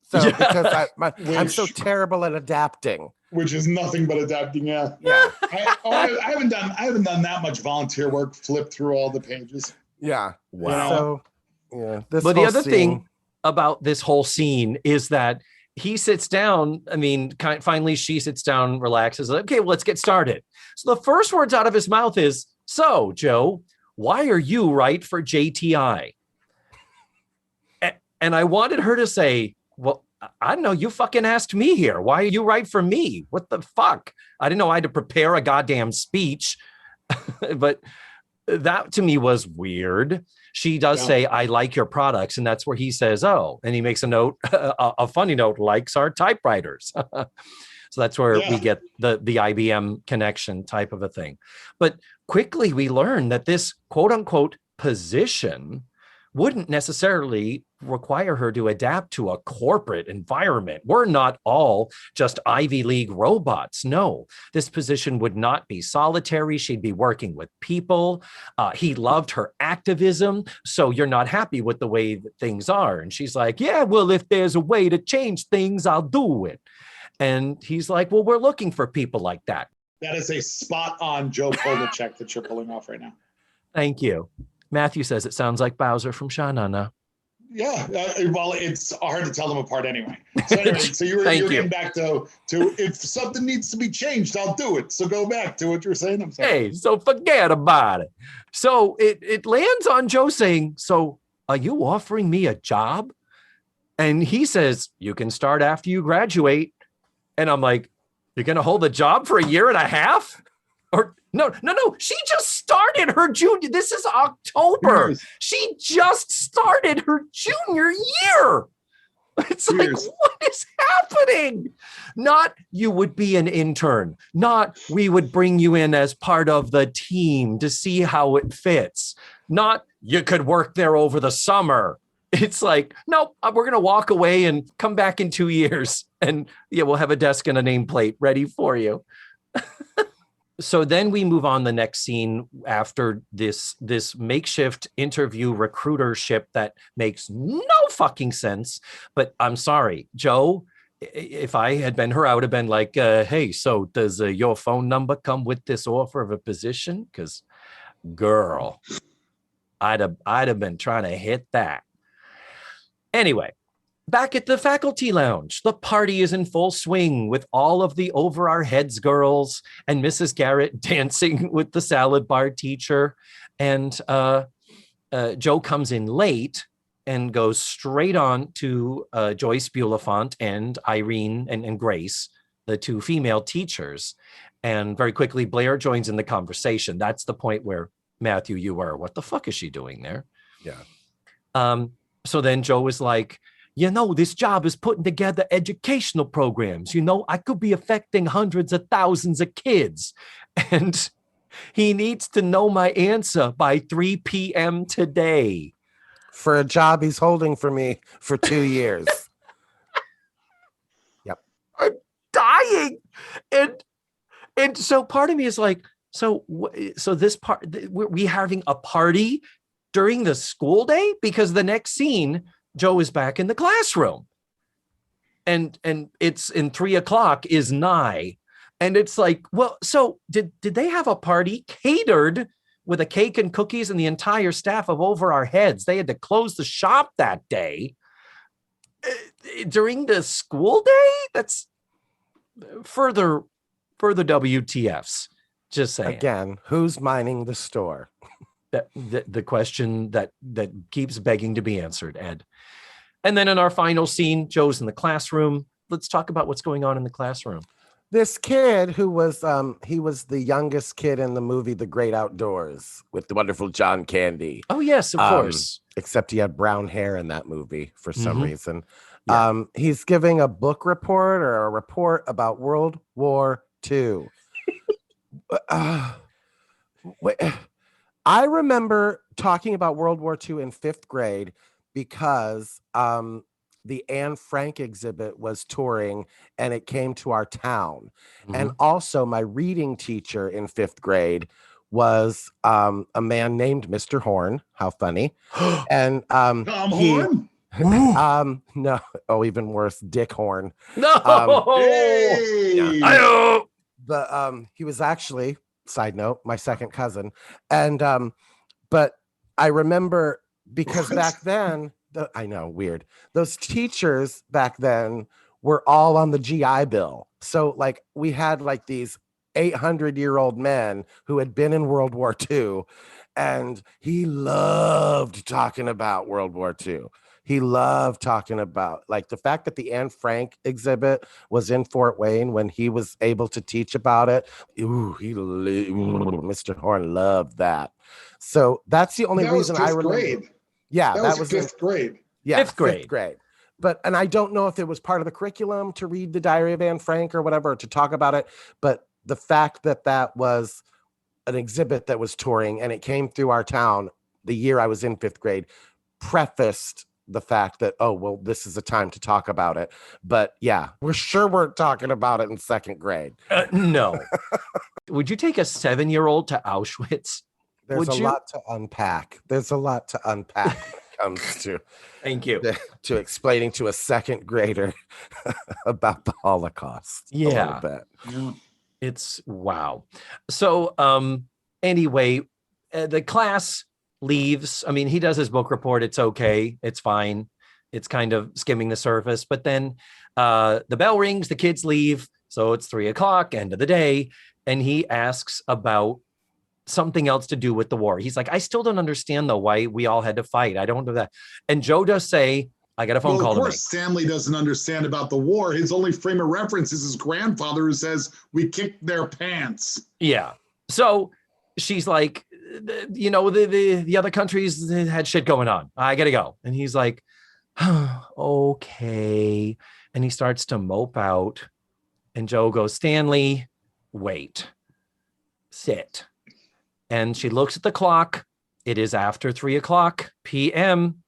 So because I'm so terrible at adapting. Which is nothing but adapting. Yeah. I haven't done that much volunteer work. Flip through all the pages. Yeah. Wow. So yeah. But the other thing about this whole scene is that he sits down. I mean, finally she sits down, relaxes. Like, okay, well, let's get started. So the first words out of his mouth is, so Joe, why are you right for JTI? And I wanted her to say, well, I don't know. You fucking asked me here. Why are you right for me? What the fuck? I didn't know I had to prepare a goddamn speech. But that to me was weird. She does say, I like your products. And that's where he says, oh, and he makes a note, a funny note, likes our typewriters. So that's where we get the IBM connection type of a thing. But quickly we learn that this quote unquote position wouldn't necessarily require her to adapt to a corporate environment. We're not all just Ivy League robots. No, this position would not be solitary. She'd be working with people. He loved her activism. So you're not happy with the way that things are. And she's like, yeah, well, if there's a way to change things, I'll do it. And he's like, well, we're looking for people like that. That is a spot on Joe Polachek that you're pulling off right now. Thank you. Matthew says it sounds like Bowser from Sha-Na-Na. Yeah, well, it's hard to tell them apart anyway. So anyway, so you're getting back to if something needs to be changed, I'll do it. So go back to what you were saying. I'm sorry. Hey, so forget about it. So it lands on Joe saying, so are you offering me a job? And he says, you can start after you graduate. And I'm like, you're going to hold the job for 1.5 years? Or no. She just started her junior. This is October. She just started her junior year. It's like, what is happening? Not you would be an intern. Not we would bring you in as part of the team to see how it fits. Not you could work there over the summer. It's like, nope, we're going to walk away and come back in 2 years. And yeah, we'll have a desk and a nameplate ready for you. So then we move on the next scene after this makeshift interview recruitership that makes no fucking sense. But I'm sorry, Joe, if I had been her, I would have been like, hey, so does your phone number come with this offer of a position? Because, girl, I'd have been trying to hit that. Anyway, Back at the faculty lounge, the party is in full swing with all of the over our heads girls and Mrs. Garrett dancing with the salad bar teacher. And Joe comes in late and goes straight on to Joyce Bulifant and Irene and Grace, the two female teachers. And very quickly, Blair joins in the conversation. That's the point where, Matthew, you were, what the fuck is she doing there? Yeah. So then Joe was like, this job is putting together educational programs. I could be affecting hundreds of thousands of kids. And he needs to know my answer by 3 p.m. today. For a job he's holding for me for 2 years. Yep. I'm dying. And so part of me is like, so this part, we having a party during the school day? Because the next scene, Joe is back in the classroom. And it's in 3 o'clock is nigh. And it's like, well, so did they have a party catered with a cake and cookies and the entire staff of over our heads? They had to close the shop that day during the school day? That's further WTFs. Just saying. Again, who's mining the store? The question that keeps begging to be answered, Ed. And then in our final scene, Joe's in the classroom. Let's talk about what's going on in the classroom. This kid who was he was the youngest kid in the movie The Great Outdoors with the wonderful John Candy. Oh yes, of course. Except he had brown hair in that movie for some reason. Yeah. He's giving a book report or a report about World War II. I remember talking about World War II in 5th grade because the Anne Frank exhibit was touring and it came to our town. And also my reading teacher in 5th grade was a man named Mr. Horn. How funny. And Horn? no, even worse, Dick Horn. No. Hey! He was actually, side note, my second cousin. And but I remember because back then, I know, weird. Those teachers back then were all on the GI Bill. So like we had like these 800-year-old men who had been in World War II, and he loved talking about World War II. He loved talking about like the fact that the Anne Frank exhibit was in Fort Wayne when he was able to teach about it. Mr. Horn loved that. So that's the only reason I remember. Grade. Yeah, that was 5th grade. Yeah, 5th grade. But, and I don't know if it was part of the curriculum to read the Diary of Anne Frank or whatever, to talk about it. But the fact that that was an exhibit that was touring and it came through our town the year I was in 5th grade prefaced the fact that, oh, well, this is a time to talk about it. But yeah, we're sure weren't talking about it in 2nd grade. No. Would you take a 7-year-old to Auschwitz? There's a lot to unpack. There's a lot to unpack when it comes to thank you to explaining to a 2nd grader about the Holocaust. Yeah. A little bit. It's wow. So anyway, the class leaves. I mean, he does his book report. It's okay. It's fine. It's kind of skimming the surface. But then the bell rings, the kids leave. So it's 3 o'clock, end of the day. And he asks about something else to do with the war. He's like, I still don't understand though why we all had to fight. I don't know that. And Joe does say, I got a phone call. Of course, Stanley doesn't understand about the war. His only frame of reference is his grandfather who says, we kicked their pants. Yeah. So she's like, the other countries had shit going on. I got to go. And he's like, okay. And he starts to mope out. And Joe goes, Stanley, wait, sit. And she looks at the clock. It is after 3 o'clock p.m.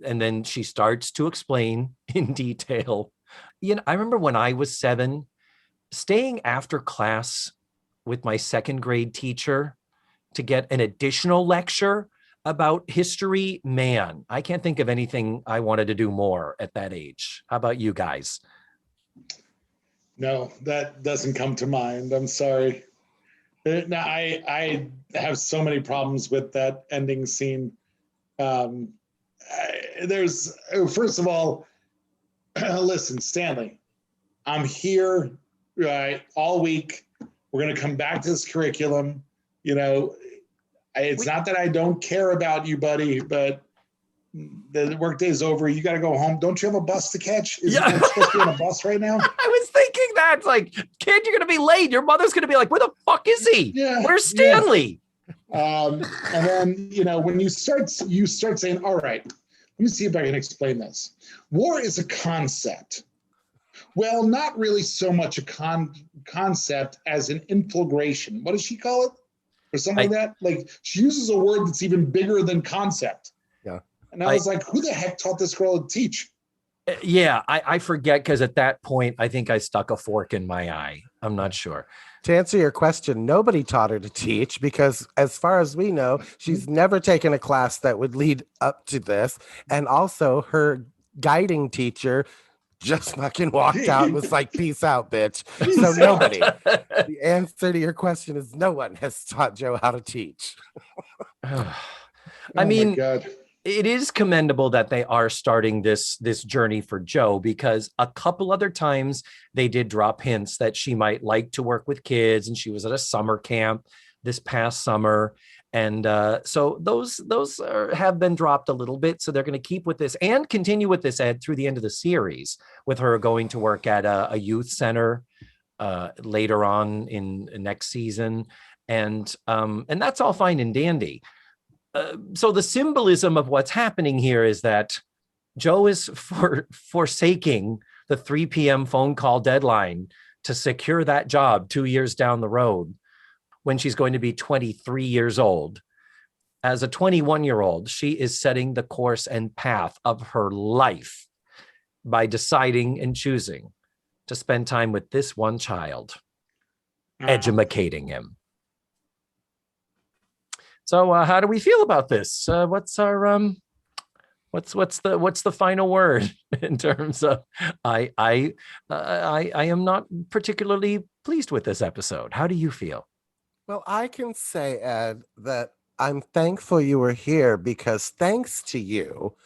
And then she starts to explain in detail. I remember when I was 7, staying after class with my 2nd grade teacher to get an additional lecture about history. Man, I can't think of anything I wanted to do more at that age. How about you guys? No, that doesn't come to mind. I'm sorry. No, I have so many problems with that ending scene. First of all, listen, Stanley, I'm here all week. We're going to come back to this curriculum. It's not that I don't care about you, buddy, but the workday's over. You got to go home. Don't you have a bus to catch? Is it supposed to be on a bus right now? I was thinking that. It's like, kid, you're going to be late. Your mother's going to be like, where the fuck is he? Yeah, where's Stanley? Yeah. And then, when you start saying, all right, let me see if I can explain this. War is a concept. Well, not really so much a concept as an inflagration. What does she call it? Or something like that? Like, she uses a word that's even bigger than concept. Yeah. And I was like, who the heck taught this girl to teach? Yeah, I forget, because at that point, I think I stuck a fork in my eye. I'm not sure. To answer your question, nobody taught her to teach, because as far as we know, she's never taken a class that would lead up to this. And also her guiding teacher just fucking walked out and was like, peace out, bitch. So nobody. The answer to your question is no one has taught Joe how to teach. I mean, it is commendable that they are starting this journey for Joe, because a couple other times they did drop hints that she might like to work with kids, and she was at a summer camp this past summer. And so those have been dropped a little bit. So they're going to keep with this and continue with this, Ed, through the end of the series, with her going to work at a youth center later on in next season. And that's all fine and dandy. So the symbolism of what's happening here is that Joe is forsaking the 3 p.m. phone call deadline to secure that job 2 years down the road, when she's going to be 23 years old. As a 21-year-old, she is setting the course and path of her life by deciding and choosing to spend time with this one child, educating him. So how do we feel about this? What's our what's the final word in terms of I am not particularly pleased with this episode. How do you feel? Well, I can say, Ed, that I'm thankful you were here, because thanks to you,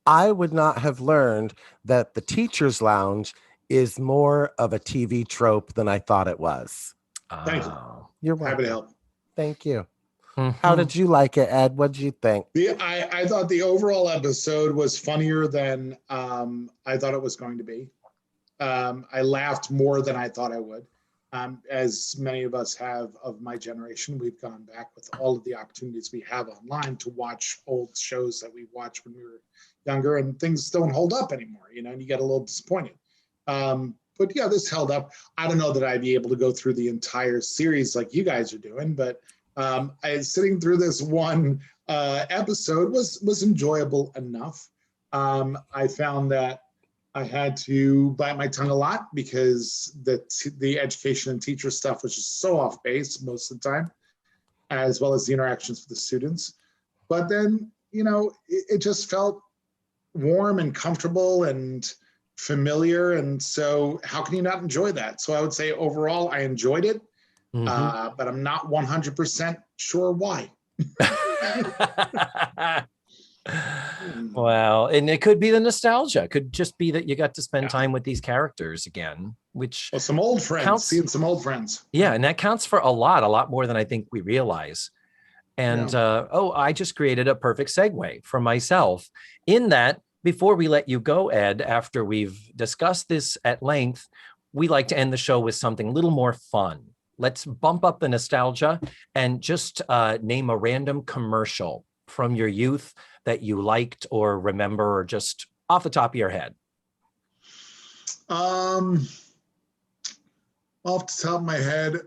I would not have learned that the teacher's lounge is more of a TV trope than I thought it was. Thank you. You're welcome. Happy to help. Thank you. Mm-hmm. How did you like it, Ed? What did you think? I thought the overall episode was funnier than I thought it was going to be. I laughed more than I thought I would. As many of us have of my generation, we've gone back with all of the opportunities we have online to watch old shows that we watched when we were younger, and things don't hold up anymore, and you get a little disappointed. But yeah, this held up. I don't know that I'd be able to go through the entire series like you guys are doing, but sitting through this one episode was enjoyable enough. I found that I had to bite my tongue a lot, because the education and teacher stuff was just so off base most of the time, as well as the interactions with the students. But then, it just felt warm and comfortable and familiar. And so how can you not enjoy that? So I would say overall, I enjoyed it, but I'm not 100% sure why. Well, and it could be the nostalgia. It could just be that you got to spend time with these characters again, which some old friends, seeing some old friends. Yeah, and that counts for a lot more than I think we realize. And I just created a perfect segue for myself in that, before we let you go, Ed, after we've discussed this at length, we like to end the show with something a little more fun. Let's bump up the nostalgia and just name a random commercial from your youth that you liked or remember, or just off the top of your head. Off the top of my head,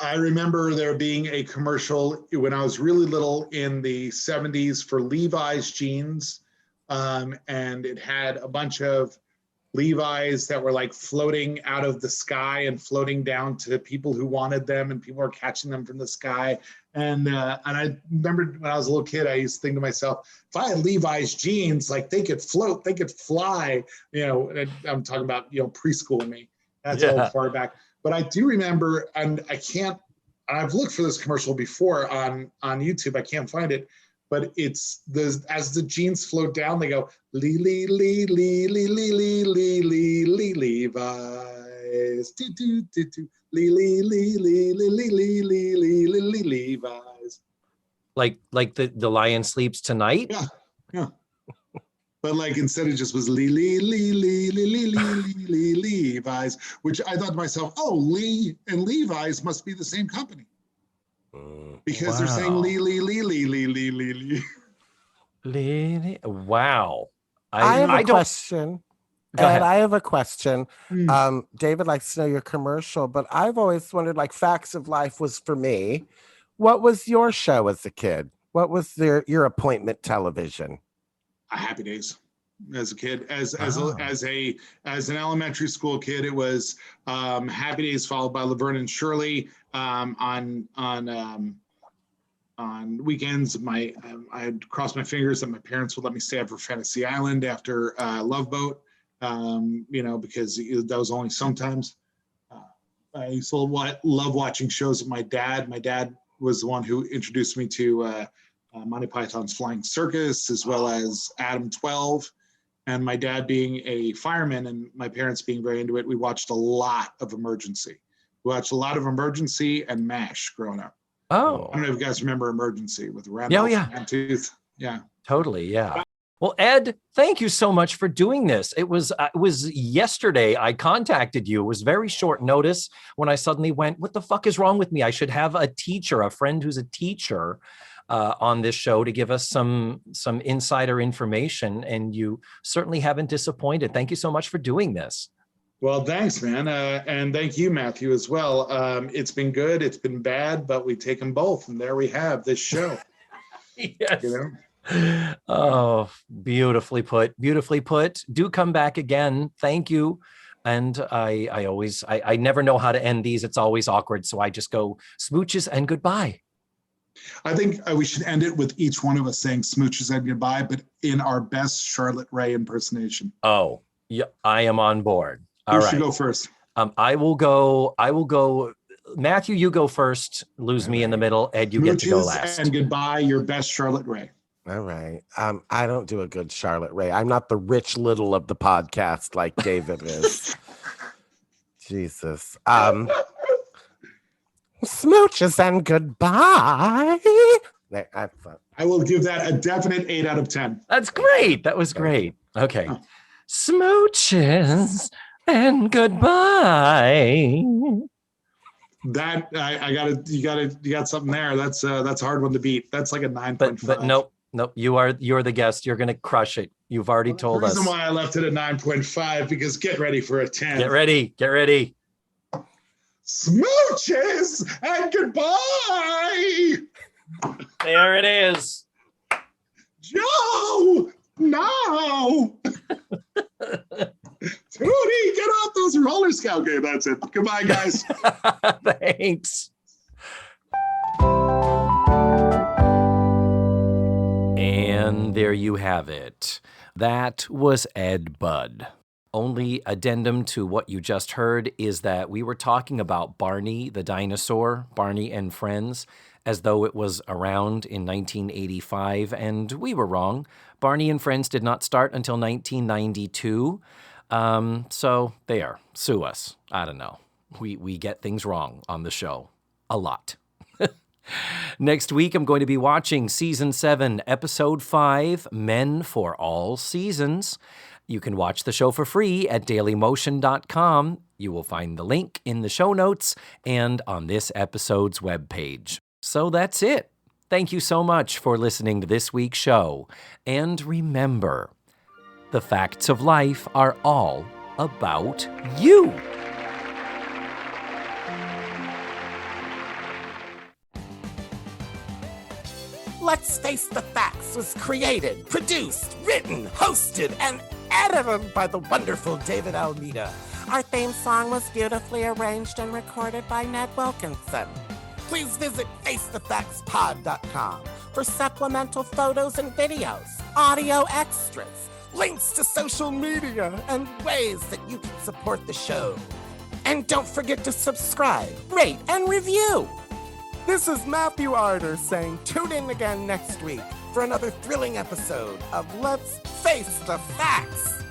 I remember there being a commercial when I was really little in the 70s for Levi's jeans. And it had a bunch of Levi's that were like floating out of the sky and floating down to people who wanted them, and people were catching them from the sky. And I remember when I was a little kid, I used to think to myself, if I had Levi's jeans, like they could float, they could fly, and I'm talking about, preschool me. That's all far back. But I do remember, and I've looked for this commercial before on YouTube, I can't find it, but it's as the jeans float down, they go Lee Lee Lee Lee Lee Lee Lee Lee Lee Lee Levi's do do do do Lee Lee Lee Lee Lee Lee Lee Lee Lee Lee Levi's. Like the lion sleeps tonight? Yeah. But like instead it just was Lee Lee Lee Lee Lee Lee Lee Lee Levi's, which I thought to myself, oh, Lee and Levi's must be the same company. Because they're saying Lee Lee Lee Lee Lee Lee Lee Lee. Wow. I have a question. Go ahead. I have a question. David likes to know your commercial, but I've always wondered, like, Facts of Life was for me. What was your show as a kid? What was your appointment television? Happy Days. As a kid, as an elementary school kid, it was Happy Days followed by Laverne and Shirley. On weekends, I'd cross my fingers that my parents would let me stay up for Fantasy Island after Love Boat. Because that was only sometimes. I used to love watching shows with my dad. My dad was the one who introduced me to Monty Python's Flying Circus, as well as Adam 12. And my dad being a fireman and my parents being very into it, we watched a lot of Emergency. We watched a lot of Emergency and MASH growing up. Oh. I don't know if you guys remember Emergency with Randolph and Tooth. Yeah. Totally, yeah. Well, Ed, thank you so much for doing this. It was yesterday I contacted you. It was very short notice when I suddenly went, what the fuck is wrong with me? I should have a friend who's a teacher on this show to give us some insider information. And you certainly haven't disappointed. Thank you so much for doing this. Well, thanks, man. And thank you, Matthew, as well. It's been good. It's been bad, but we take them both. And there we have this show. Yes. Oh, beautifully put. Do come back again. Thank you. And I never know how to end these. It's always awkward. So I just go smooches and goodbye. I think we should end it with each one of us saying smooches and goodbye, but in our best Charlotte Rae impersonation. Oh, yeah, I am on board. All right. Who should go first? I will go. Matthew, you go first. Lose me in the middle. Ed, you get to go last. And goodbye, your best Charlotte Rae. All right. I don't do a good Charlotte Rae. I'm not the Rich Little of the podcast like David is. Jesus. Smooches and goodbye. I will give that a definite 8 out of 10. That's great. That was great. Okay. Oh. Smooches and goodbye. That you got something there. That's a hard one to beat. That's like a 9.5. But nope. You're the guest. You're gonna crush it. You've already told us. The reason why I left it at 9.5 because get ready for a 10. Get ready. Smooches and goodbye. There it is. Joe, no. Tootie, get off those roller skates. Okay, that's it. Goodbye, guys. Thanks. And there you have it. That was Ed Budd. Only addendum to what you just heard is that we were talking about Barney the dinosaur, Barney and Friends, as though it was around in 1985, and we were wrong. Barney and Friends did not start until 1992. So there, sue us. I don't know. We get things wrong on the show. A lot. Next week, I'm going to be watching Season 7, Episode 5, Men for All Seasons. You can watch the show for free at dailymotion.com. You will find the link in the show notes and on this episode's webpage. So that's it. Thank you so much for listening to this week's show. And remember, the facts of life are all about you. Let's Face the Facts was created, produced, written, hosted, and edited by the wonderful David Almeida. Our theme song was beautifully arranged and recorded by Ned Wilkinson. Please visit FaceTheFactsPod.com for supplemental photos and videos, audio extras, links to social media, and ways that you can support the show. And don't forget to subscribe, rate, and review. This is Matthew Arter saying tune in again next week for another thrilling episode of Let's Face the Facts.